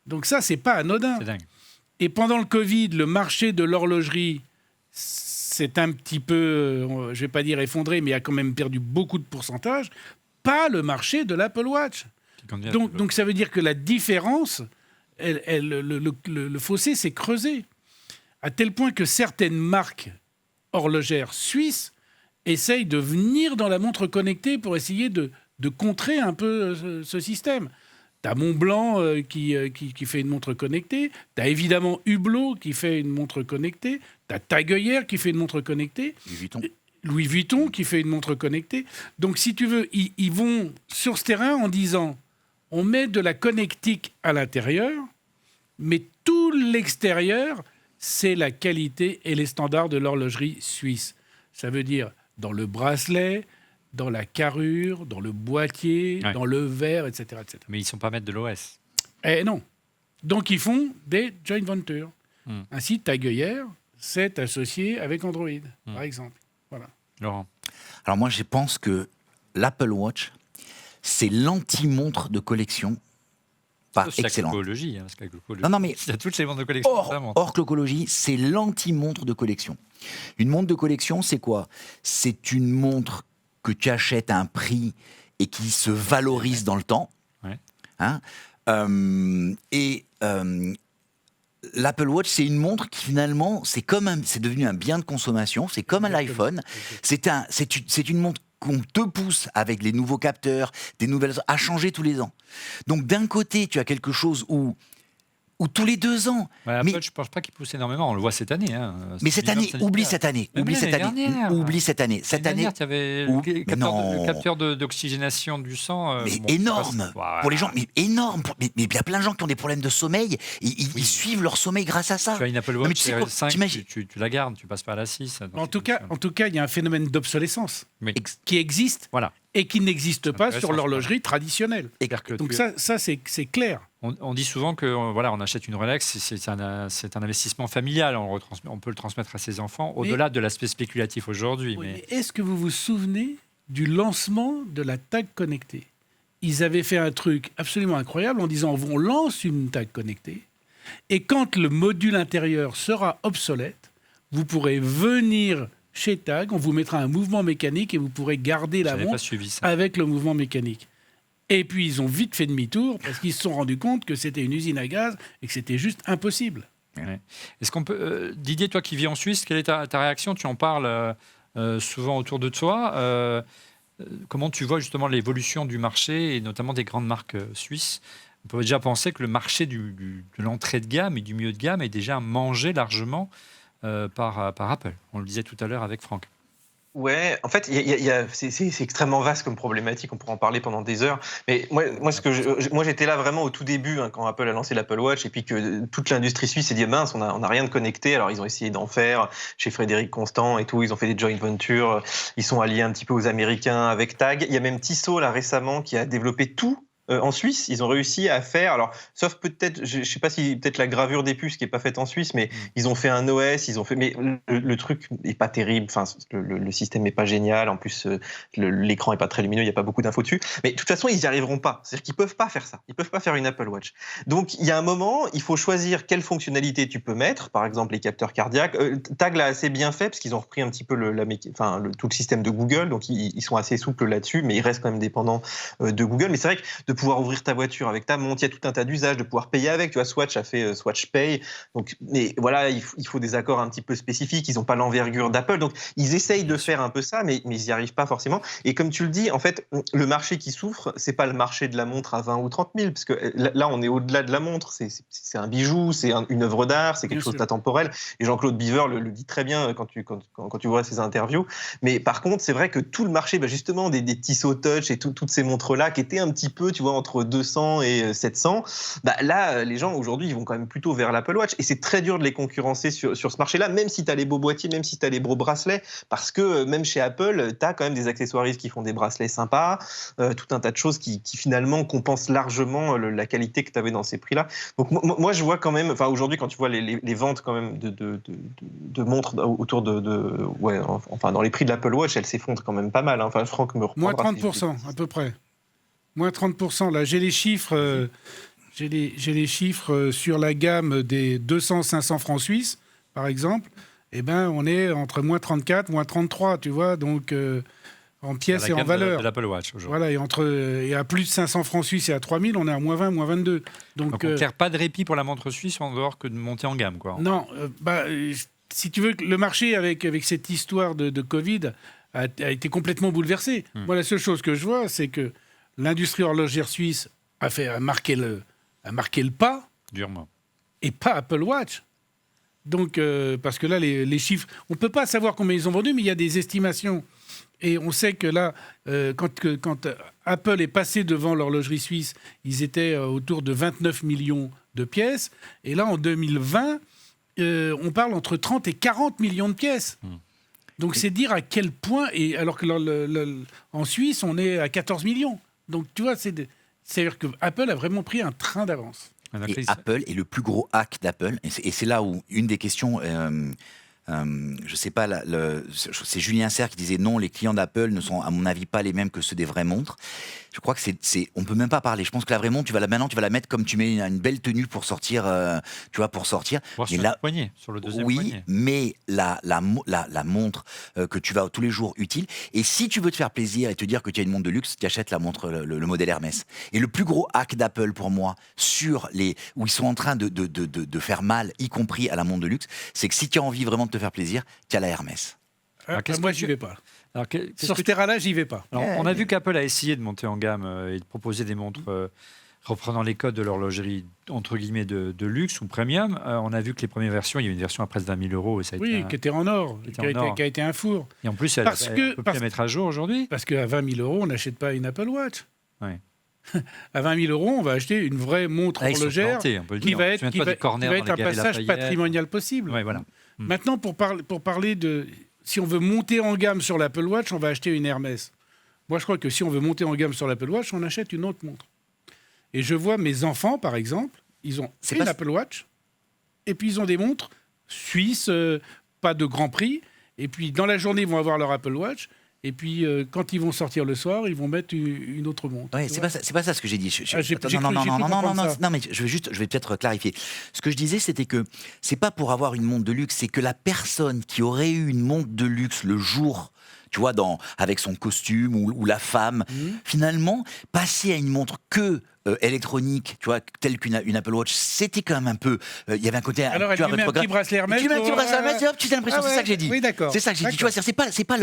Donc ça, c'est pas anodin. C'est dingue. Et pendant le Covid, le marché de l'horlogerie c'est un petit peu, je ne vais pas dire effondré, mais a quand même perdu beaucoup de pourcentage, pas le marché de l'Apple Watch. Donc ça veut dire que la différence, le fossé s'est creusé, à tel point que certaines marques horlogères suisses essayent de venir dans la montre connectée pour essayer de contrer un peu ce système. Tu as Montblanc qui fait une montre connectée. Tu as évidemment Hublot qui fait une montre connectée. Tu as Tag Heuer qui fait une montre connectée. Louis Vuitton qui fait une montre connectée. Donc, si tu veux, ils vont sur ce terrain en disant on met de la connectique à l'intérieur, mais tout l'extérieur c'est la qualité et les standards de l'horlogerie suisse. Ça veut dire dans le bracelet, dans la carrure, dans le boîtier, Ouais. dans le verre, etc., etc. Mais ils ne sont pas maîtres de l'OS. Eh non. Donc, ils font des joint ventures. Hmm. Ainsi, Tag Heuer s'est associé avec Android, par exemple. Voilà. Laurent. Alors moi, je pense que l'Apple Watch, c'est l'anti-montre de collection. Pas C'est la excellent. clocologie, hein, parce que la clocologie, Non, mais il y a toutes les montres de collection. notamment. hors clocologie, c'est l'anti-montre de collection. Une montre de collection, c'est quoi? C'est une montre que tu achètes à un prix et qui se valorise dans le temps. Ouais. Hein. L'Apple Watch, c'est une montre qui finalement, c'est devenu un bien de consommation, c'est comme un iPhone. C'est une montre qu'on te pousse avec les nouveaux capteurs, des nouvelles à changer tous les ans. Donc d'un côté, tu as quelque chose où tous les 2 ans. Ouais, Apple, mais je ne pense pas qu'il pousse énormément. On le voit cette année. Hein. mais C'est cette année, minimum oublie syndical. cette année, Même oublie l'année cette année, dernière. oublie cette année. Cette L'année année, dernière, tu avais ou- le mais non. capteur d'oxygénation du sang. mais bon, énorme voilà. pour les gens, mais énorme. Mais il y a plein de gens qui ont des problèmes de sommeil, et ils suivent leur sommeil grâce à ça. Tu as une Apple Non, mais Watch tu sais Series quoi, 5, t'imagines- tu la gardes, tu passes pas à la 6. donc En c'est tout comme ça. cas, il y a un phénomène d'obsolescence Oui. qui existe Voilà. et qui n'existe pas intéressant, sur l'horlogerie traditionnelle. C'est-à-dire que Donc ça c'est clair. on dit souvent que voilà, on achète une Rolex, c'est un investissement familial. On peut le transmettre à ses enfants, au-delà de l'aspect spéculatif aujourd'hui. Oui, Mais mais est-ce que vous vous souvenez du lancement de la tag connectée? Ils avaient fait un truc absolument incroyable en disant on lance une tag connectée et quand le module intérieur sera obsolète, vous pourrez venir chez Tag, on vous mettra un mouvement mécanique et vous pourrez garder la j'avais pas montre suivi ça. avec le mouvement mécanique. Et puis ils ont vite fait demi-tour parce qu'ils se sont rendus compte que c'était une usine à gaz et que c'était juste impossible. Ouais. Est-ce qu'on peut, Didier, toi qui vis en Suisse, quelle est ta réaction? Tu en parles souvent autour de toi. Comment tu vois justement l'évolution du marché et notamment des grandes marques suisses? On peut déjà penser que le marché de l'entrée de gamme et du milieu de gamme est déjà mangé largement par Apple. On le disait tout à l'heure avec Franck. Ouais, en fait, c'est extrêmement vaste comme problématique. On pourra en parler pendant des heures. Mais moi j'étais là vraiment au tout début hein, quand Apple a lancé l'Apple Watch et puis que toute l'industrie suisse s'est dit mince, on a rien de connecté. Alors ils ont essayé d'en faire chez Frédéric Constant et tout. Ils ont fait des joint ventures. Ils sont alliés un petit peu aux Américains avec Tag. Il y a même Tissot là récemment qui a développé tout. En Suisse, ils ont réussi à faire, alors sauf peut-être, je sais pas si peut-être la gravure des puces qui est pas faite en Suisse, mais ils ont fait un OS, mais le truc est pas terrible. Enfin, le système est pas génial. En plus, l'écran est pas très lumineux, il y a pas beaucoup d'infos dessus. Mais de toute façon, ils y arriveront pas. C'est-à-dire qu'ils peuvent pas faire ça. Ils peuvent pas faire une Apple Watch. Donc, il y a un moment, il faut choisir quelle fonctionnalité tu peux mettre. Par exemple, les capteurs cardiaques. Tag l'a assez bien fait parce qu'ils ont repris un petit peu tout le système de Google. Donc, ils sont assez souples là-dessus, mais ils restent quand même dépendants de Google. Mais c'est vrai que de pouvoir ouvrir ta voiture avec ta montre, il y a tout un tas d'usages, de pouvoir payer avec. Tu vois, Swatch a fait Swatch Pay. Donc, mais voilà, il faut des accords un petit peu spécifiques. Ils n'ont pas l'envergure d'Apple. Donc, ils essayent de faire un peu ça, mais ils n'y arrivent pas forcément. Et comme tu le dis, en fait, le marché qui souffre, c'est pas le marché de la montre à 20 ou 30 000, parce que là, on est au-delà de la montre. C'est un bijou, c'est une œuvre d'art, c'est quelque chose d'intemporel. Et Jean-Claude Biver le dit très bien quand tu vois ses interviews. Mais par contre, c'est vrai que tout le marché, justement, des Tissot Touch et toutes ces montres-là, qui étaient un petit peu, tu vois, entre 200 et 700, là, les gens, aujourd'hui, ils vont quand même plutôt vers l'Apple Watch. Et c'est très dur de les concurrencer sur ce marché-là, même si tu as les beaux boîtiers, même si tu as les beaux bracelets, parce que même chez Apple, tu as quand même des accessoiristes qui font des bracelets sympas, tout un tas de choses qui finalement compensent largement la qualité que tu avais dans ces prix-là. Donc moi, je vois quand même, enfin aujourd'hui, quand tu vois les ventes quand même de montres autour enfin dans les prix de l'Apple Watch, elles s'effondrent quand même pas mal. Hein. Enfin, Franck me reprendra. Moins 30% à peu près. Moins 30%. Là, j'ai les chiffres. J'ai les chiffres sur la gamme des 200-500 francs suisses, par exemple. Eh ben, on est entre moins 34, moins 33, tu vois, donc en pièces et en valeur. De l'Apple Watch aujourd'hui. Voilà, et à plus de 500 francs suisses et à 3000, on est à moins 20, moins 22. Donc on ne tire pas de répit pour la montre suisse en dehors que de monter en gamme, quoi. Non, si tu veux, le marché avec cette histoire de Covid a été complètement bouleversé. Moi, la seule chose que je vois, c'est que l'industrie horlogère suisse a marqué le pas. Durement. Et pas Apple Watch. Donc, parce que là, les chiffres, on ne peut pas savoir combien ils ont vendu, mais il y a des estimations. Et on sait que là, quand Apple est passé devant l'horlogerie suisse, ils étaient autour de 29 millions de pièces. Et là, en 2020, on parle entre 30 et 40 millions de pièces. Donc c'est dire à quel point, et alors que en Suisse, on est à 14 millions. Donc tu vois, c'est-à-dire que Apple a vraiment pris un train d'avance. Et Apple est le plus gros hack d'Apple. Et c'est là où une des questions... je sais pas, c'est Julien Serre qui disait non, les clients d'Apple ne sont à mon avis pas les mêmes que ceux des vraies montres. Je crois que on peut même pas parler. Je pense que la vraie montre, maintenant tu vas la mettre comme tu mets une belle tenue pour sortir, tu vois, pour sortir. Voir sur le poignet, sur le deuxième poignet. Mais la montre que tu vas tous les jours utile. Et si tu veux te faire plaisir et te dire que tu as une montre de luxe, tu achètes la montre, le modèle Hermès. Et le plus gros hack d'Apple pour moi, où ils sont en train de faire mal, y compris à la montre de luxe, c'est que si tu as envie vraiment de te faire plaisir, tu as la Hermès. Moi, j'y vais pas. Alors, sur ce terrain-là, j'y vais pas. Alors, on a vu qu'Apple a essayé de monter en gamme et de proposer des montres reprenant les codes de l'horlogerie entre guillemets de luxe ou premium. On a vu que les premières versions, il y a une version à presque 20 000 euros. Et ça a été qui était en or, qui a été un four. Et en plus, on peut plus la mettre à jour aujourd'hui. Parce qu'à 20 000 euros, on n'achète pas une Apple Watch. Ouais. À 20 000 euros, on va acheter une vraie montre horlogère qui va être un passage patrimonial possible. Ouais, voilà. Maintenant, pour parler de... Si on veut monter en gamme sur l'Apple Watch, on va acheter une Hermès. Moi, je crois que si on veut monter en gamme sur l'Apple Watch, on achète une autre montre. Et je vois mes enfants, par exemple, ils ont une Apple Watch, et puis ils ont des montres suisses, pas de grand prix, et puis dans la journée, ils vont avoir leur Apple Watch, et puis quand ils vont sortir le soir, ils vont mettre une autre montre. Ouais, c'est pas ça ce que j'ai dit. Non, mais je vais peut-être clarifier. Ce que je disais, c'était que c'est pas pour avoir une montre de luxe, c'est que la personne qui aurait eu une montre de luxe le jour, tu vois, avec son costume ou la femme, finalement, passer à une montre électronique, tu vois, telle qu'une Apple Watch, c'était quand même un peu... Il y avait un côté... Alors, elle met un petit bracelet Hermès. Tu mets un petit bracelet Hermès et hop, tu as l'impression, c'est ça que j'ai dit. Oui, d'accord. C'est ça que j'ai dit. Tu vois, c'est pas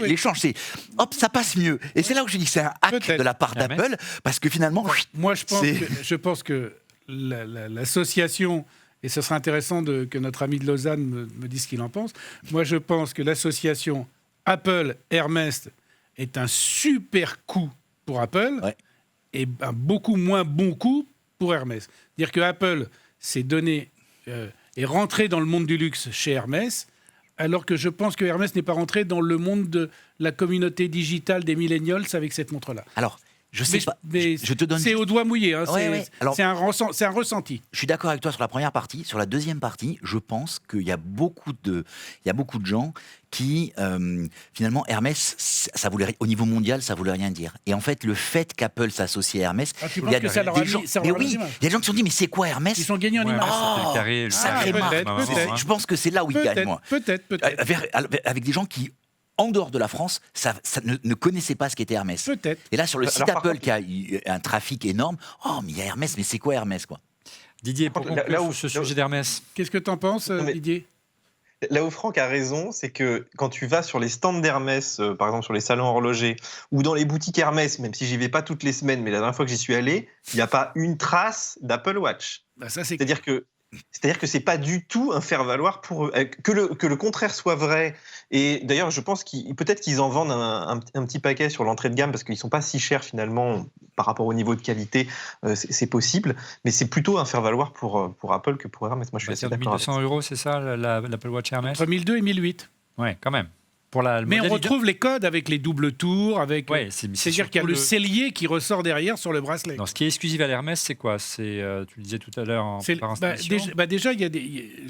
l'échange, c'est hop, ça passe mieux. Et c'est là où je dis que c'est un hack de la part d'Apple, parce que finalement... Moi, je pense que l'association... Et ce serait intéressant que notre ami de Lausanne me dise ce qu'il en pense. Moi, je pense que l'association Apple-Hermès est un super coup pour Apple et un beaucoup moins bon coup pour Hermès. Dire que Apple s'est donné est rentré dans le monde du luxe chez Hermès, alors que je pense que Hermès n'est pas rentré dans le monde de la communauté digitale des millennials avec cette montre-là. Alors, je sais pas. Je te donne. C'est au doigt mouillé. Hein, Alors, c'est un ressenti. Je suis d'accord avec toi sur la première partie. Sur la deuxième partie, je pense qu'il y a beaucoup de gens qui, finalement, Hermès, ça voulait, au niveau mondial, ça voulait rien dire. Et en fait, le fait qu'Apple s'associe à Hermès, tu penses que ça leur a mis, mais oui, il y a des gens qui se sont dit, mais c'est quoi Hermès ? Ils sont gagnés en image. Peut-être. Je pense que c'est là où ils gagnent, moi. Peut-être. Avec des gens qui, en dehors de la France, ça ne connaissait pas ce qu'était Hermès. Peut-être. Et là, sur le site Apple, qui a eu un trafic énorme, mais il y a Hermès, mais c'est quoi Hermès, quoi ? Didier, pour conclure ce sujet d'Hermès. Qu'est-ce que tu en penses, Didier ? Là où Franck a raison, c'est que quand tu vas sur les stands d'Hermès, par exemple sur les salons horlogers, ou dans les boutiques Hermès, même si j'y vais pas toutes les semaines, mais la dernière fois que j'y suis allé, il n'y a pas une trace d'Apple Watch. C'est-à-dire que c'est pas du tout un faire-valoir pour eux. Que le contraire soit vrai. Et d'ailleurs, je pense peut-être qu'ils en vendent un petit paquet sur l'entrée de gamme parce qu'ils sont pas si chers finalement par rapport au niveau de qualité. C'est possible, mais c'est plutôt un faire-valoir pour Apple que pour Hermès. Moi, je suis assez d'accord. 1200 €, c'est ça, l'Apple Watch Hermès ? Entre 1002 et 1008. Ouais, quand même. Mais on retrouve les codes avec les doubles tours, c'est-à-dire qu'il y a le cellier qui ressort derrière sur le bracelet. Non, ce qui est exclusif à l'Hermès, c'est quoi ? Tu le disais tout à l'heure en préparation. Déjà,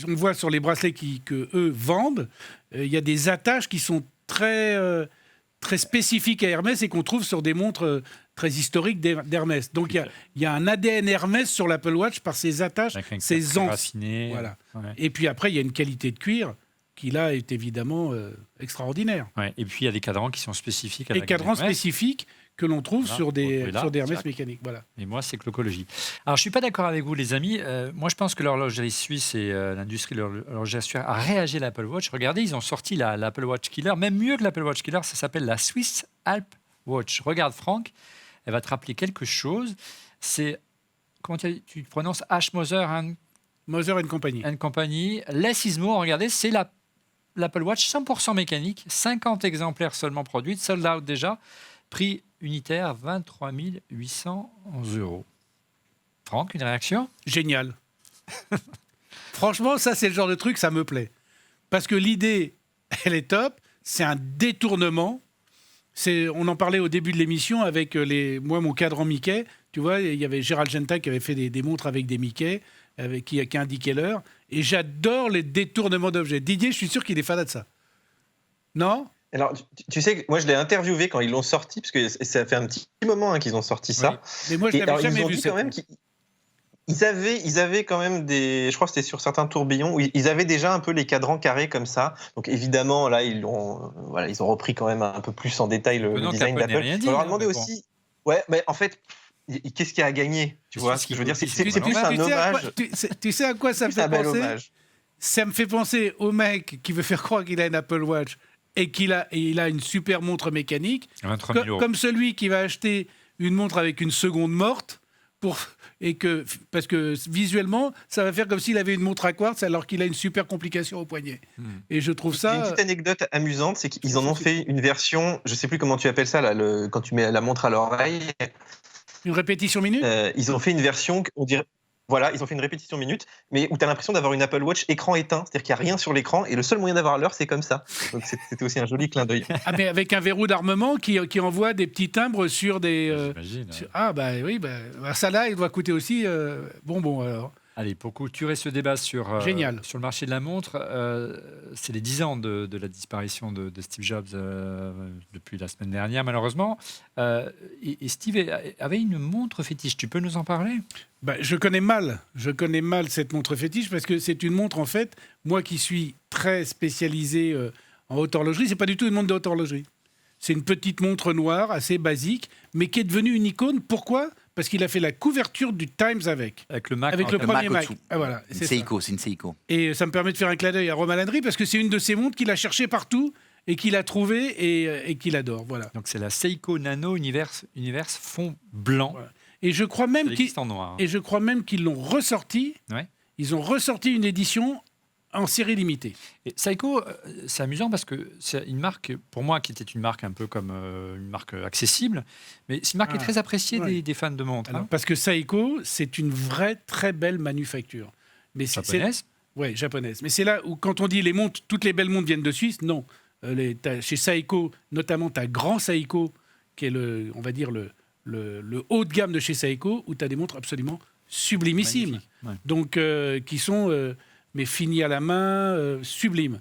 on voit sur les bracelets que eux vendent, il y a des attaches qui sont très spécifiques à Hermès et qu'on trouve sur des montres très historiques d'Hermès. Donc il y a un ADN Hermès sur l'Apple Watch par ses attaches, ses anses. Voilà. Ouais. Et puis après, il y a une qualité de cuir qui là est évidemment extraordinaire. Ouais, et puis il y a des cadrans qui sont spécifiques à des cadrans spécifiques que l'on trouve sur des Hermès mécaniques. Voilà. Et moi, c'est clocologie. Alors, je ne suis pas d'accord avec vous, les amis. Moi, je pense que l'horlogerie suisse et l'industrie de l'horlogerie suisse a réagi à l'Apple Watch. Regardez, ils ont sorti l'Apple Watch Killer, même mieux que l'Apple Watch Killer, ça s'appelle la Swiss Alp Watch. Regarde, Franck, elle va te rappeler quelque chose. C'est, comment tu prononces, H. Moser Company. Company. Les Sismo, regardez, c'est l'Apple Watch 100% mécanique, 50 exemplaires seulement produits, sold out déjà, prix unitaire 23 800 €. Franck, une réaction ? Génial. Franchement, ça, c'est le genre de truc, ça me plaît. Parce que l'idée, elle est top. C'est un détournement. On en parlait au début de l'émission avec mon cadran Mickey. Tu vois, il y avait Gérald Genta qui avait fait des montres avec des Mickey, qui indiquait l'heure. Et j'adore les détournements d'objets. Didier, je suis sûr qu'il est fan de ça. Non ? Alors, tu sais, moi, je l'ai interviewé quand ils l'ont sorti, parce que ça fait un petit moment qu'ils ont sorti ça. Oui. Mais moi, je Et l'avais alors, jamais ils ont vu. dit quand même ils avaient quand même je crois que c'était sur certains tourbillons, où ils avaient déjà un peu les cadrans carrés comme ça. Donc évidemment, là, ils ont repris quand même un peu plus en détail le design d'Apple. On leur a demandé aussi... Ouais, mais en fait, qu'est-ce qu'il y a à gagner? Tu vois ce que je veux dire? C'est plus un hommage. Tu sais à quoi ça me fait penser? Hommage. Ça me fait penser au mec qui veut faire croire qu'il a une Apple Watch et il a une super montre mécanique, 23 000 euros. comme celui qui va acheter une montre avec une seconde morte parce que visuellement, ça va faire comme s'il avait une montre à quartz alors qu'il a une super complication au poignet. Et je trouve ça... Une petite anecdote amusante, c'est qu'ils en ont fait une version, je sais plus comment tu appelles ça, là, quand tu mets la montre à l'oreille. Une répétition minute. Ils ont fait une version, on dirait... Voilà, ils ont fait une répétition minute, mais où tu as l'impression d'avoir une Apple Watch écran éteint, c'est-à-dire qu'il n'y a rien sur l'écran, et le seul moyen d'avoir l'heure, c'est comme ça. Donc c'était aussi un joli clin d'œil. Ah, mais avec un verrou d'armement qui envoie des petits timbres sur des... J'imagine. Ah bah oui, ça là, il doit coûter aussi bonbon alors. Allez, pour clôturer ce débat sur Génial. Sur le marché de la montre, c'est les 10 ans de la disparition de Steve Jobs depuis la semaine dernière, malheureusement. Et Steve avait une montre fétiche. Tu peux nous en parler ? Je connais mal cette montre fétiche parce que c'est une montre, en fait, moi qui suis très spécialisé en haute horlogerie, c'est pas du tout une montre de haute horlogerie. C'est une petite montre noire, assez basique, mais qui est devenue une icône. Pourquoi ? Parce qu'il a fait la couverture du Times avec le Mac. Avec le premier Mac. Ah, voilà, c'est une Seiko. Et ça me permet de faire un clin d'œil à Romain Landry parce que c'est une de ces montres qu'il a cherché partout et qu'il a trouvé et qu'il adore. Voilà. Donc c'est la Seiko Nano Universe fond blanc. Voilà. Et je crois même qu'ils l'ont ressorti. Ouais. Ils ont ressorti une édition en série limitée. Et Seiko, c'est amusant parce que c'est une marque, pour moi, qui était une marque un peu comme une marque accessible, mais c'est une marque qui est très appréciée des fans de montres. Alors, parce que Seiko, c'est une vraie très belle manufacture. Mais japonaise. Oui, japonaise. Mais c'est là où, quand on dit les montres, toutes les belles montres viennent de Suisse, non. Chez Seiko, notamment, tu as Grand Seiko, qui est le haut de gamme de chez Seiko, où tu as des montres absolument sublimissimes. Ouais. Donc, qui sont... mais finies à la main, sublimes.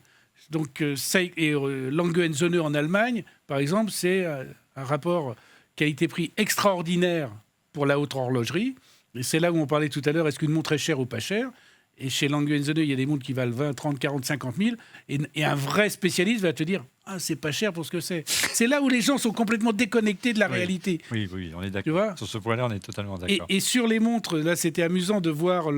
Donc, Lange & Söhne en Allemagne, par exemple, c'est un rapport qualité-prix extraordinaire pour la haute horlogerie. Et c'est là où on parlait tout à l'heure, est-ce qu'une montre est chère ou pas chère ? Et chez Lange & Söhne, il y a des montres qui valent 20, 30, 40, 50 000. Et un vrai spécialiste va te dire « Ah, c'est pas cher pour ce que c'est. » C'est là où les gens sont complètement déconnectés de la réalité. Oui, on est d'accord. Sur ce point-là, on est totalement d'accord. Et sur les montres, là, c'était amusant de voir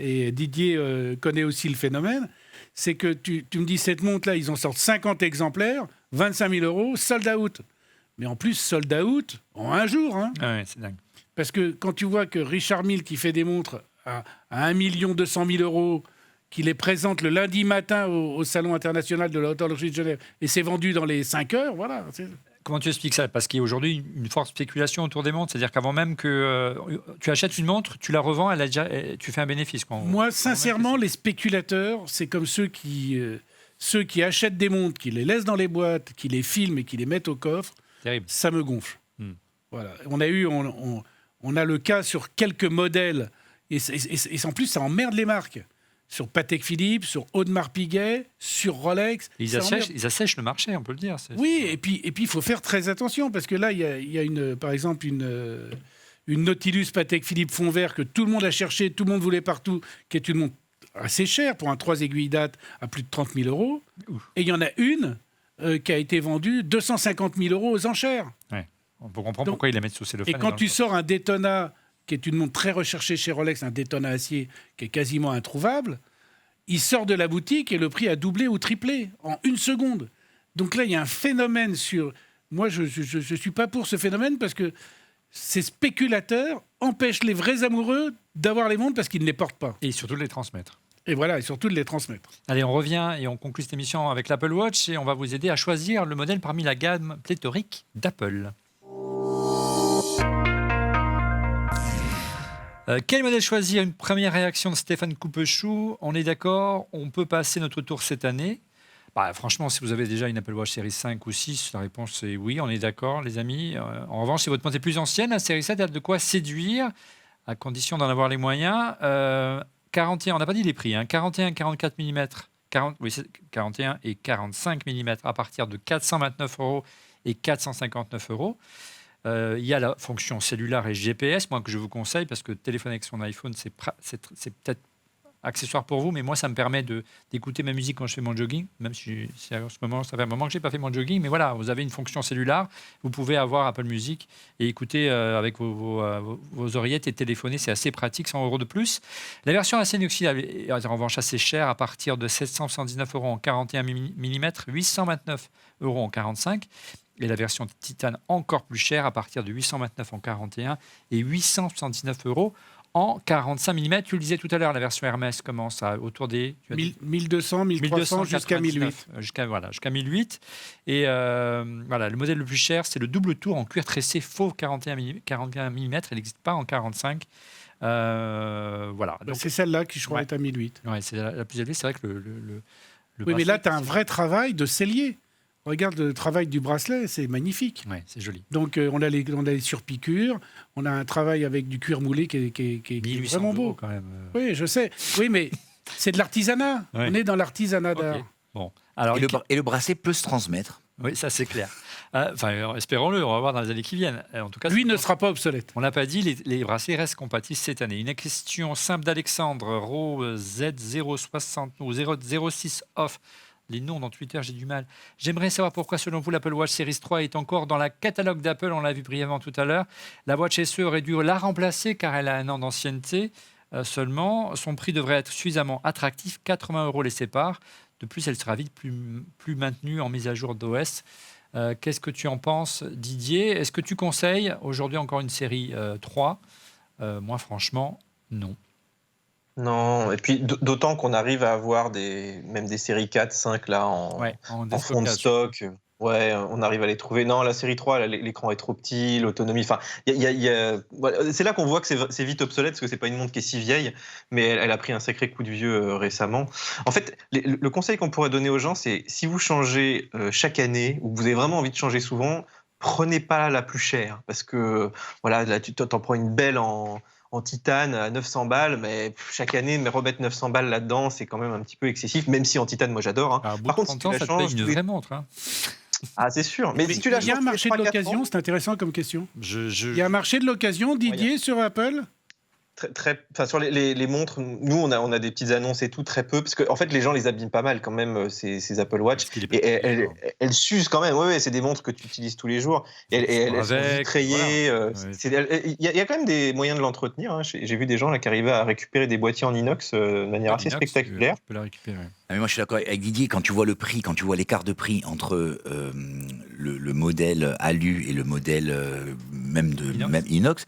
et Didier connaît aussi le phénomène, c'est que tu me dis, cette montre-là, ils en sortent 50 exemplaires, 25 000 euros, sold out. Mais en plus, sold out en un jour. Hein. Ah ouais, c'est dingue. Parce que quand tu vois que Richard Mille, qui fait des montres à 1 200 000 euros, qui les présente le lundi matin au Salon international de la haute horlogerie de Genève, et c'est vendu dans les 5 heures, voilà. Comment tu expliques ça ? Parce qu'il y a aujourd'hui une forte spéculation autour des montres. C'est-à-dire qu'avant même que tu achètes une montre, tu la revends, tu fais un bénéfice. Moi, sincèrement, les spéculateurs, c'est comme ceux qui achètent des montres, qui les laissent dans les boîtes, qui les filment et qui les mettent au coffre. Terrible. Ça me gonfle. Voilà. On a le cas sur quelques modèles. Et en plus, ça emmerde les marques. Sur Patek Philippe, sur Audemars Piguet, sur Rolex. Ils assèchent le marché, on peut le dire. Oui, et puis il faut faire très attention, parce que là, il y a par exemple une Nautilus Patek Philippe fond vert que tout le monde a cherché, tout le monde voulait partout, qui est une montre assez chère pour un 3 aiguilles date à plus de 30 000 euros. Ouf. Et il y en a une qui a été vendue 250 000 euros aux enchères. Ouais. On peut comprendre pourquoi ils la mettent sous cellophane. Et quand tu sors un Daytona, qui est une montre très recherchée chez Rolex, un Daytona acier qui est quasiment introuvable, il sort de la boutique et le prix a doublé ou triplé en une seconde. Donc là, il y a un phénomène sur... Moi, je ne suis pas pour ce phénomène parce que ces spéculateurs empêchent les vrais amoureux d'avoir les montres parce qu'ils ne les portent pas. Et surtout de les transmettre. Et voilà, et surtout de les transmettre. Allez, on revient et on conclut cette émission avec l'Apple Watch et on va vous aider à choisir le modèle parmi la gamme pléthorique d'Apple. Quel modèle choisir? Une première réaction de Stéphane Coupechou. On est d'accord, on peut passer notre tour cette année. Franchement, si vous avez déjà une Apple Watch Série 5 ou 6, la réponse est oui, on est d'accord, les amis. En revanche, si votre montre est plus ancienne, la Série 7 a de quoi séduire, à condition d'en avoir les moyens. 41, on n'a pas dit les prix, 41, 44 mm, 41 et 45 mm à partir de 429 € et 459 €. Il y a la fonction cellulaire et GPS, moi que je vous conseille, parce que téléphoner avec son iPhone, c'est peut-être accessoire pour vous, mais moi, ça me permet d'écouter ma musique quand je fais mon jogging, même si en ce moment, ça fait un moment que je n'ai pas fait mon jogging, mais voilà, vous avez une fonction cellulaire, vous pouvez avoir Apple Music et écouter avec vos oreillettes et téléphoner, c'est assez pratique, 100 € de plus. La version AC inoxydable est en revanche assez chère, à partir de 779 € en 41 mm, 829 € en 45, et la version titane encore plus chère, à partir de 829 en 41 et 879 € en 45 mm. Tu le disais tout à l'heure, la version Hermès commence autour des 1200, 1300 jusqu'à 1008. Jusqu'à 1008. Et le modèle le plus cher, c'est le double tour en cuir tressé fauve 41 mm. Il n'existe pas en 45. Donc, c'est celle-là qui, je crois, est à 1008. Ouais, c'est la plus élevée. C'est vrai que le oui, mais là, tu as un vrai travail de sellier. Regarde le travail du bracelet, c'est magnifique. Oui, c'est joli. Donc, on a les surpiqûres, on a un travail avec du cuir moulé qui est vraiment beau. Quand même. Oui, je sais. Oui, mais c'est de l'artisanat. Ouais. On est dans l'artisanat d'art. Okay. Bon. Alors, et le bracelet peut se transmettre. Oui, ça c'est clair. Espérons-le, on va voir dans les années qui viennent. En tout cas, lui ne sera pas obsolète. On n'a pas dit, les bracelets restent compatibles cette année. Une question simple d'Alexandre, Z060 ou 006 off. Les noms dans Twitter, j'ai du mal. J'aimerais savoir pourquoi, selon vous, l'Apple Watch Series 3 est encore dans la catalogue d'Apple. On l'a vu brièvement tout à l'heure. La Watch SE aurait dû la remplacer car elle a un an d'ancienneté seulement. Son prix devrait être suffisamment attractif. 80 € les sépare. De plus, elle sera vite plus maintenue en mise à jour d'OS. Qu'est-ce que tu en penses, Didier? Est-ce que tu conseilles aujourd'hui encore une série 3? Moi, franchement, non. Non, et puis d'autant qu'on arrive à avoir même des séries 4, 5 là en fond de stock. Ouais, on arrive à les trouver. Non, la série 3, l'écran est trop petit, l'autonomie. Enfin, c'est là qu'on voit que c'est vite obsolète parce que c'est pas une montre qui est si vieille, mais elle a pris un sacré coup de vieux récemment. En fait, le conseil qu'on pourrait donner aux gens, c'est si vous changez chaque année ou que vous avez vraiment envie de changer souvent, prenez pas la plus chère parce que voilà, là tu t'en prends une belle en titane à 900 balles, mais chaque année, remettre 900 balles là-dedans, c'est quand même un petit peu excessif, même si en titane, moi j'adore. Par contre, si tu la changes, ça te paye une vraie montre. Ah, c'est sûr. Mais si tu la changes, il y a un marché de l'occasion, c'est intéressant comme question. Il y a un marché de l'occasion, Didier, sur Apple? Sur les montres, nous on a des petites annonces et tout, très peu, parce qu'en fait les gens les abîment pas mal quand même, ces Apple Watch, et elles s'usent quand même. Ouais, c'est des montres que tu utilises tous les jours, et elles sont vite rayées. Il y a quand même des moyens de l'entretenir. Hein. J'ai vu des gens là qui arrivaient à récupérer des boîtiers en inox de manière assez spectaculaire. Tu peux la récupérer. Mais moi je suis d'accord avec Didier, quand tu vois le prix, quand tu vois l'écart de prix entre le modèle Alu et le modèle même inox.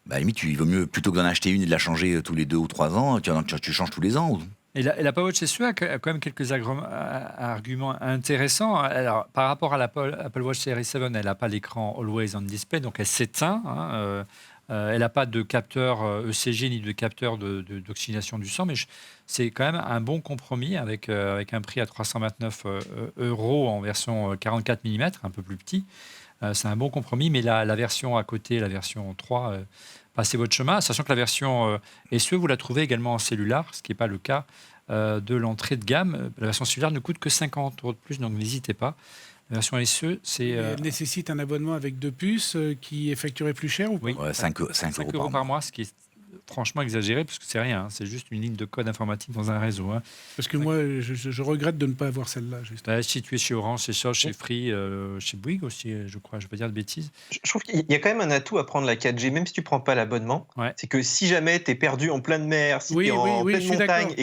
À la limite, il vaut mieux, plutôt que d'en acheter une et de la changer tous les 2 ou 3 ans, tu changes tous les ans. Et l'Apple Watch SE a quand même quelques arguments intéressants. Alors, par rapport à l'Apple Watch Series 7, elle n'a pas l'écran Always On Display, donc elle s'éteint. Elle n'a pas de capteur ECG ni de capteur d'oxygénation du sang, mais c'est quand même un bon compromis avec un prix à 329 € en version 44 mm, un peu plus petit. C'est un bon compromis, mais la version à côté, la version 3, passez votre chemin, sachant que la version SE, vous la trouvez également en cellulaire, ce qui n'est pas le cas de l'entrée de gamme. La version cellulaire ne coûte que 50 € de plus, donc n'hésitez pas. La version SE, c'est... Elle nécessite un abonnement avec 2 puces qui est facturé plus cher ou pas? Oui, 5 € par mois, ce qui est franchement exagéré, parce que c'est rien, c'est juste une ligne de code informatique dans un réseau. Parce que moi, je regrette de ne pas avoir celle-là. Si tu es chez Orange, chez Soch, chez Free, chez Bouygues aussi, je crois, je ne vais pas dire de bêtises. Je trouve qu'il y a quand même un atout à prendre la 4G, même si tu ne prends pas l'abonnement. Ouais. C'est que si jamais tu es perdu en pleine mer, si tu es en pleine montagne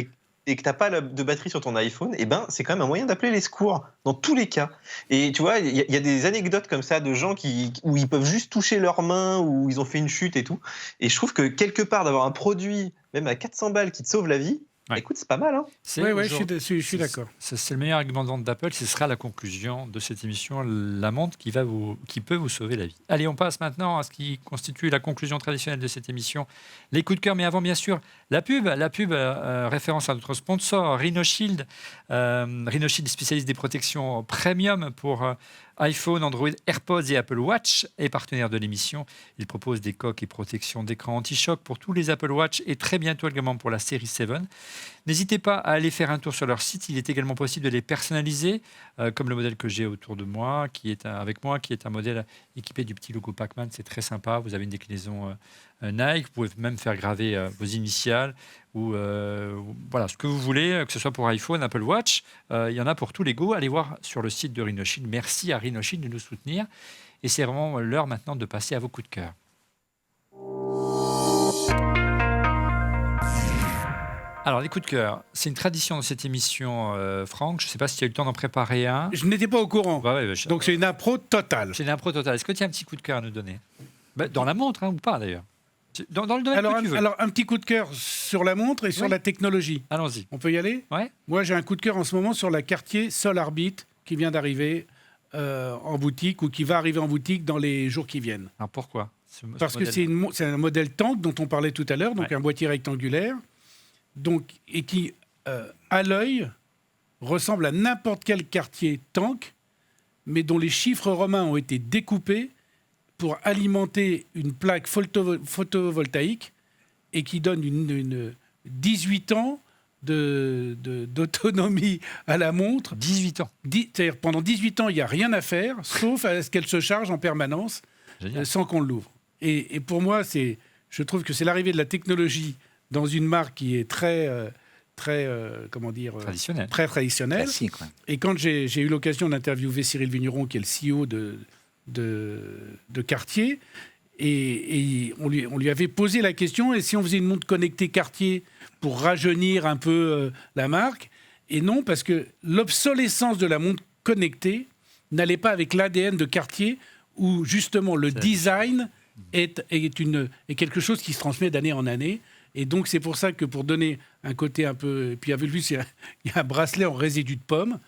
et que tu n'as pas de batterie sur ton iPhone, c'est quand même un moyen d'appeler les secours, dans tous les cas. Et tu vois, il y a des anecdotes comme ça de gens où ils peuvent juste toucher leurs mains, où ils ont fait une chute et tout. Et je trouve que quelque part, d'avoir un produit, même à 400 balles, qui te sauve la vie, Ouais. Écoute, c'est pas mal. Hein. Oui, je suis d'accord. C'est le meilleur argument de vente d'Apple. Ce sera la conclusion de cette émission, la montre qui peut vous sauver la vie. Allez, on passe maintenant à ce qui constitue la conclusion traditionnelle de cette émission, les coups de cœur. Mais avant, bien sûr, la pub, référence à notre sponsor, Rhinoshield. Rhinoshield est spécialiste des protections premium pour iPhone, Android, AirPods et Apple Watch, est partenaire de l'émission. Il propose des coques et protections d'écran anti-choc pour tous les Apple Watch et très bientôt également pour la série 7. N'hésitez pas à aller faire un tour sur leur site. Il est également possible de les personnaliser, comme le modèle que j'ai autour de moi, qui est un modèle équipé du petit logo Pac-Man. C'est très sympa. Vous avez une déclinaison Nike. Vous pouvez même faire graver vos initiales ou voilà, ce que vous voulez, que ce soit pour iPhone, Apple Watch. Il y en a pour tous les goûts. Allez voir sur le site de Rhinoshield. Merci à Rhinoshield de nous soutenir. Et c'est vraiment l'heure maintenant de passer à vos coups de cœur. Alors, les coups de cœur, c'est une tradition dans cette émission, Franck. Je ne sais pas si tu as eu le temps d'en préparer un. Je n'étais pas au courant. Donc, c'est une impro totale. C'est une impro totale. Est-ce que tu as un petit coup de cœur à nous donner ? Dans la montre, ou pas, d'ailleurs. Dans le domaine que tu veux. Alors, un petit coup de cœur sur la montre et sur la technologie. Allons-y. On peut y aller ? Ouais. Moi, j'ai un coup de cœur en ce moment sur la Cartier Solarbit qui vient d'arriver en boutique ou qui va arriver en boutique dans les jours qui viennent. Alors, pourquoi ? Parce que c'est un modèle tank dont on parlait tout à l'heure, donc un boîtier rectangulaire. Et qui, à l'œil, ressemble à n'importe quel Cartier tank, mais dont les chiffres romains ont été découpés pour alimenter une plaque photovoltaïque et qui donne 18 ans d'autonomie à la montre. 18 ans. C'est-à-dire pendant 18 ans, il n'y a rien à faire, sauf à ce qu'elle se charge en permanence sans qu'on l'ouvre. Et pour moi, je trouve que c'est l'arrivée de la technologie dans une marque qui est très traditionnelle. Très traditionnelle. Classique, ouais. Et quand j'ai eu l'occasion d'interviewer Cyril Vigneron, qui est le CEO de Cartier, et on lui avait posé la question, et si on faisait une montre connectée Cartier pour rajeunir un peu la marque ? Et non, parce que l'obsolescence de la montre connectée n'allait pas avec l'ADN de Cartier, où justement le design est quelque chose qui se transmet d'année en année. Et donc, c'est pour ça que pour donner un côté un peu... Et puis, avec lui, il y a un bracelet en résidu de pomme.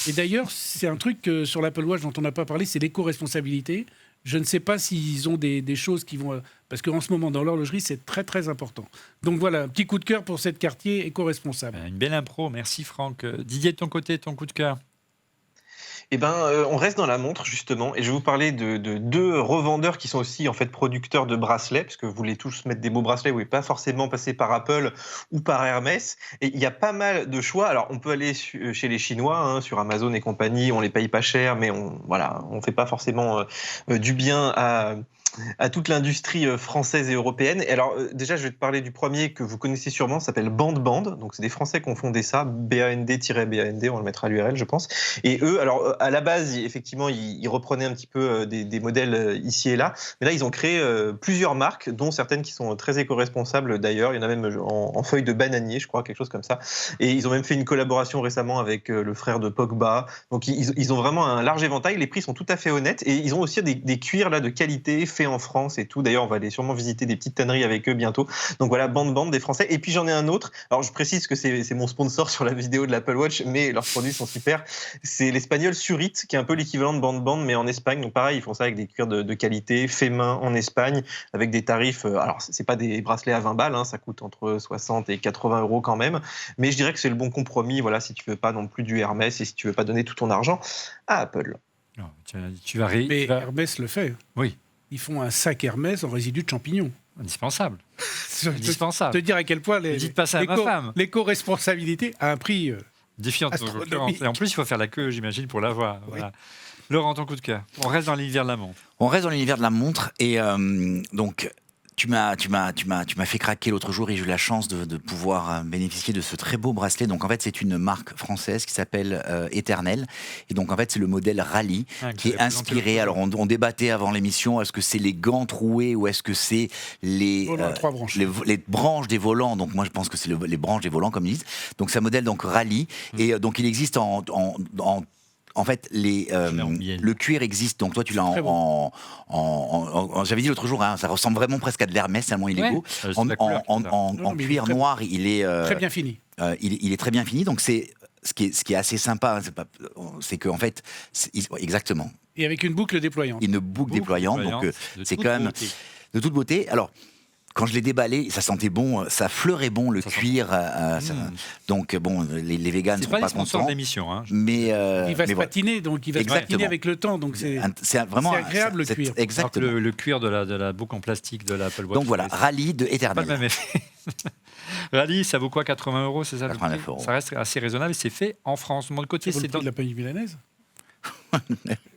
Et d'ailleurs, c'est un truc sur l'Apple Watch dont on n'a pas parlé, c'est l'éco-responsabilité. Je ne sais pas s'ils ont des choses qui vont... Parce qu'en ce moment, dans l'horlogerie, c'est très, très important. Donc voilà, un petit coup de cœur pour cette Cartier éco-responsable. Une belle impro. Merci, Franck. Didier, de ton côté, ton coup de cœur ? Eh ben, on reste dans la montre justement, et je vais vous parler de deux revendeurs qui sont aussi en fait producteurs de bracelets, parce que vous voulez tous mettre des beaux bracelets, vous ne voulez pas forcément passer par Apple ou par Hermès. Et il y a pas mal de choix. Alors, on peut aller chez les Chinois, sur Amazon et compagnie, on les paye pas cher, mais on fait pas forcément du bien à toute l'industrie française et européenne. Et alors, déjà, je vais te parler du premier que vous connaissez sûrement, ça s'appelle Band. Donc, c'est des Français qui ont fondé ça, BAND-BAND, on le mettra à l'URL, je pense. Et eux, alors, à la base, effectivement, ils reprenaient un petit peu des modèles ici et là. Mais là, ils ont créé plusieurs marques, dont certaines qui sont très éco-responsables d'ailleurs. Il y en a même en feuilles de bananier, je crois, quelque chose comme ça. Et ils ont même fait une collaboration récemment avec le frère de Pogba. Donc, ils ont vraiment un large éventail. Les prix sont tout à fait honnêtes. Et ils ont aussi des cuirs là, de qualité, faits en France et tout. D'ailleurs, on va aller sûrement visiter des petites tanneries avec eux bientôt. Donc voilà, Band des Français. Et puis j'en ai un autre. Alors je précise que c'est mon sponsor sur la vidéo de l'Apple Watch, mais leurs produits sont super. C'est l'espagnol Surit, qui est un peu l'équivalent de Band, mais en Espagne. Donc pareil, ils font ça avec des cuirs de qualité, fait main en Espagne, avec des tarifs. Alors c'est pas des bracelets à 20 balles, ça coûte entre 60 et 80 euros quand même. Mais je dirais que c'est le bon compromis. Voilà, si tu veux pas non plus du Hermès et si tu veux pas donner tout ton argent à Apple. Non, mais Hermès le fait. Oui. Ils font un sac Hermès en résidus de champignons. Indispensable. Te dire à quel point l'éco-responsabilité a un prix défiant. Et en plus, il faut faire la queue, j'imagine, pour l'avoir. Oui. Voilà. Laurent, ton coup de cœur. On reste dans l'univers de la montre. On reste dans l'univers de la montre et donc tu m'as fait craquer l'autre jour et j'ai eu la chance de pouvoir bénéficier de ce très beau bracelet. Donc en fait, c'est une marque française qui s'appelle Éternel. Et donc en fait, c'est le modèle Rally qui est inspiré. Alors on débattait avant l'émission, est-ce que c'est les gants troués ou est-ce que c'est les branches des volants. Donc moi, je pense que c'est les branches des volants, comme ils disent. Donc c'est un modèle donc Rally. Et donc il existe en fait, le cuir existe, donc toi tu l'as j'avais dit l'autre jour, ça ressemble vraiment presque à de l'Hermès, tellement il est beau. En cuir noir, il est... très bien fini. il est très bien fini. Donc c'est ce qui est assez sympa, c'est qu'en fait, exactement. Et avec une boucle déployante. Une boucle déployante, donc c'est quand même de toute beauté. Alors, quand je l'ai déballé, ça sentait bon, ça fleurait bon le cuir. Donc bon, les véganes ne sont pas contents. C'est pas les sponsors de l'émission, hein. Mais il va se patiner, donc il va se patiner avec le temps. Donc c'est vraiment agréable le cuir. Exactement. Le cuir de la boucle en plastique de l'Apple Watch. Donc voilà, Rally de Eternal. Pas le même effet. Rally, ça vaut quoi, 80 €, c'est ça? 89 €. Ça reste assez raisonnable et c'est fait en France. De mon côté, c'est le prix de la paille milanaise.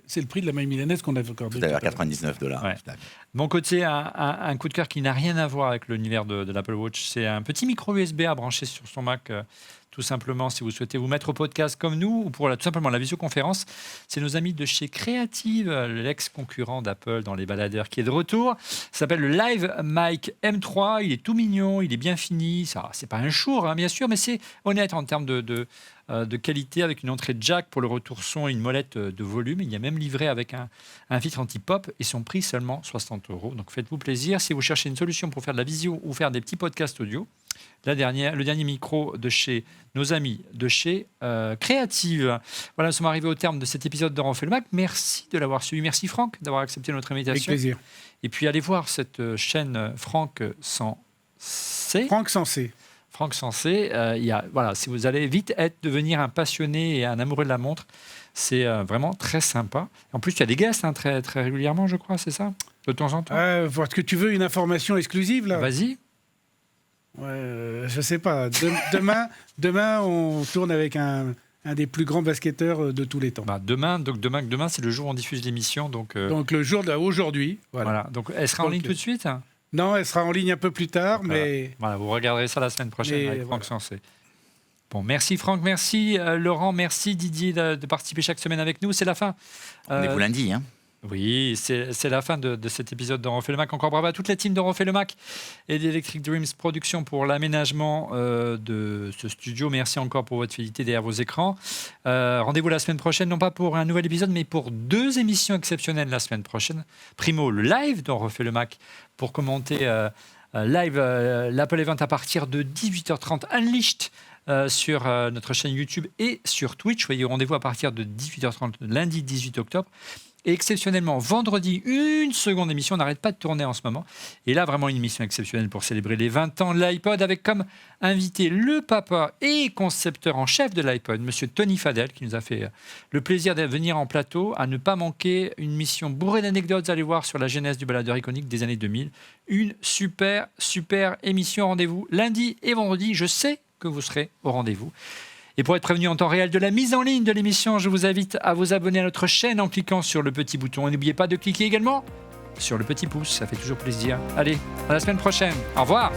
C'est le prix de la maille milanaise qu'on avait accordé. Tout à l'heure, $99. Ouais. De mon côté, un coup de cœur qui n'a rien à voir avec l'univers de l'Apple Watch. C'est un petit micro USB à brancher sur son Mac. Tout simplement, si vous souhaitez vous mettre au podcast comme nous ou pour tout simplement la visioconférence, c'est nos amis de chez Creative, l'ex-concurrent d'Apple dans les baladeurs qui est de retour. Ça s'appelle le Live Mic M3. Il est tout mignon, il est bien fini. Ça, c'est pas un chour, hein, bien sûr, mais c'est honnête en termes de qualité avec une entrée jack pour le retour son et une molette de volume. Il y a même livré avec un filtre anti-pop et son prix seulement 60 €. Donc faites-vous plaisir. Si vous cherchez une solution pour faire de la visio ou faire des petits podcasts audio, le dernier micro de chez nos amis de chez Creative. Voilà, nous sommes arrivés au terme de cet épisode de Refait le Mac. Merci de l'avoir suivi. Merci Franck d'avoir accepté notre invitation. Avec plaisir. Et puis allez voir cette chaîne Franck Sensé. Franck Sensé, voilà, si vous allez vite devenir un passionné et un amoureux de la montre, c'est vraiment très sympa. En plus, tu as des guests très, très régulièrement, je crois, c'est ça? De temps en temps. Est-ce que tu veux une information exclusive là? Vas-y. Ouais, je sais pas. Demain, on tourne avec un des plus grands basketteurs de tous les temps. Demain, c'est le jour où on diffuse l'émission. Donc le jour d'aujourd'hui. Voilà. Donc, elle sera en ligne tout de suite? Non, elle sera en ligne un peu plus tard, mais... Voilà, vous regarderez ça la semaine prochaine avec Franck Sensé. Bon, merci Franck, merci Laurent, merci Didier de participer chaque semaine avec nous. C'est la fin. Rendez-vous lundi, hein. Oui, c'est la fin de cet épisode de Refait le Mac. Encore bravo à toute la team de Refait le Mac et d'Electric Dreams Production pour l'aménagement de ce studio. Merci encore pour votre fidélité derrière vos écrans. Rendez-vous la semaine prochaine, non pas pour un nouvel épisode, mais pour 2 émissions exceptionnelles la semaine prochaine. Primo, le live de Refait le Mac pour commenter live l'Apple Event à partir de 18h30 Unleashed sur notre chaîne YouTube et sur Twitch. Soyez au rendez-vous à partir de 18h30 lundi 18 octobre. Et exceptionnellement, vendredi, une seconde émission. On n'arrête pas de tourner en ce moment. Et là, vraiment une émission exceptionnelle pour célébrer les 20 ans de l'iPod avec comme invité le papa et concepteur en chef de l'iPod, monsieur Tony Fadell, qui nous a fait le plaisir de venir en plateau, à ne pas manquer une mission bourrée d'anecdotes, allez voir, sur la genèse du baladeur iconique des années 2000. Une super, super émission. Rendez-vous lundi et vendredi. Je sais que vous serez au rendez-vous. Et pour être prévenu en temps réel de la mise en ligne de l'émission, je vous invite à vous abonner à notre chaîne en cliquant sur le petit bouton. Et n'oubliez pas de cliquer également sur le petit pouce, ça fait toujours plaisir. Allez, à la semaine prochaine. Au revoir.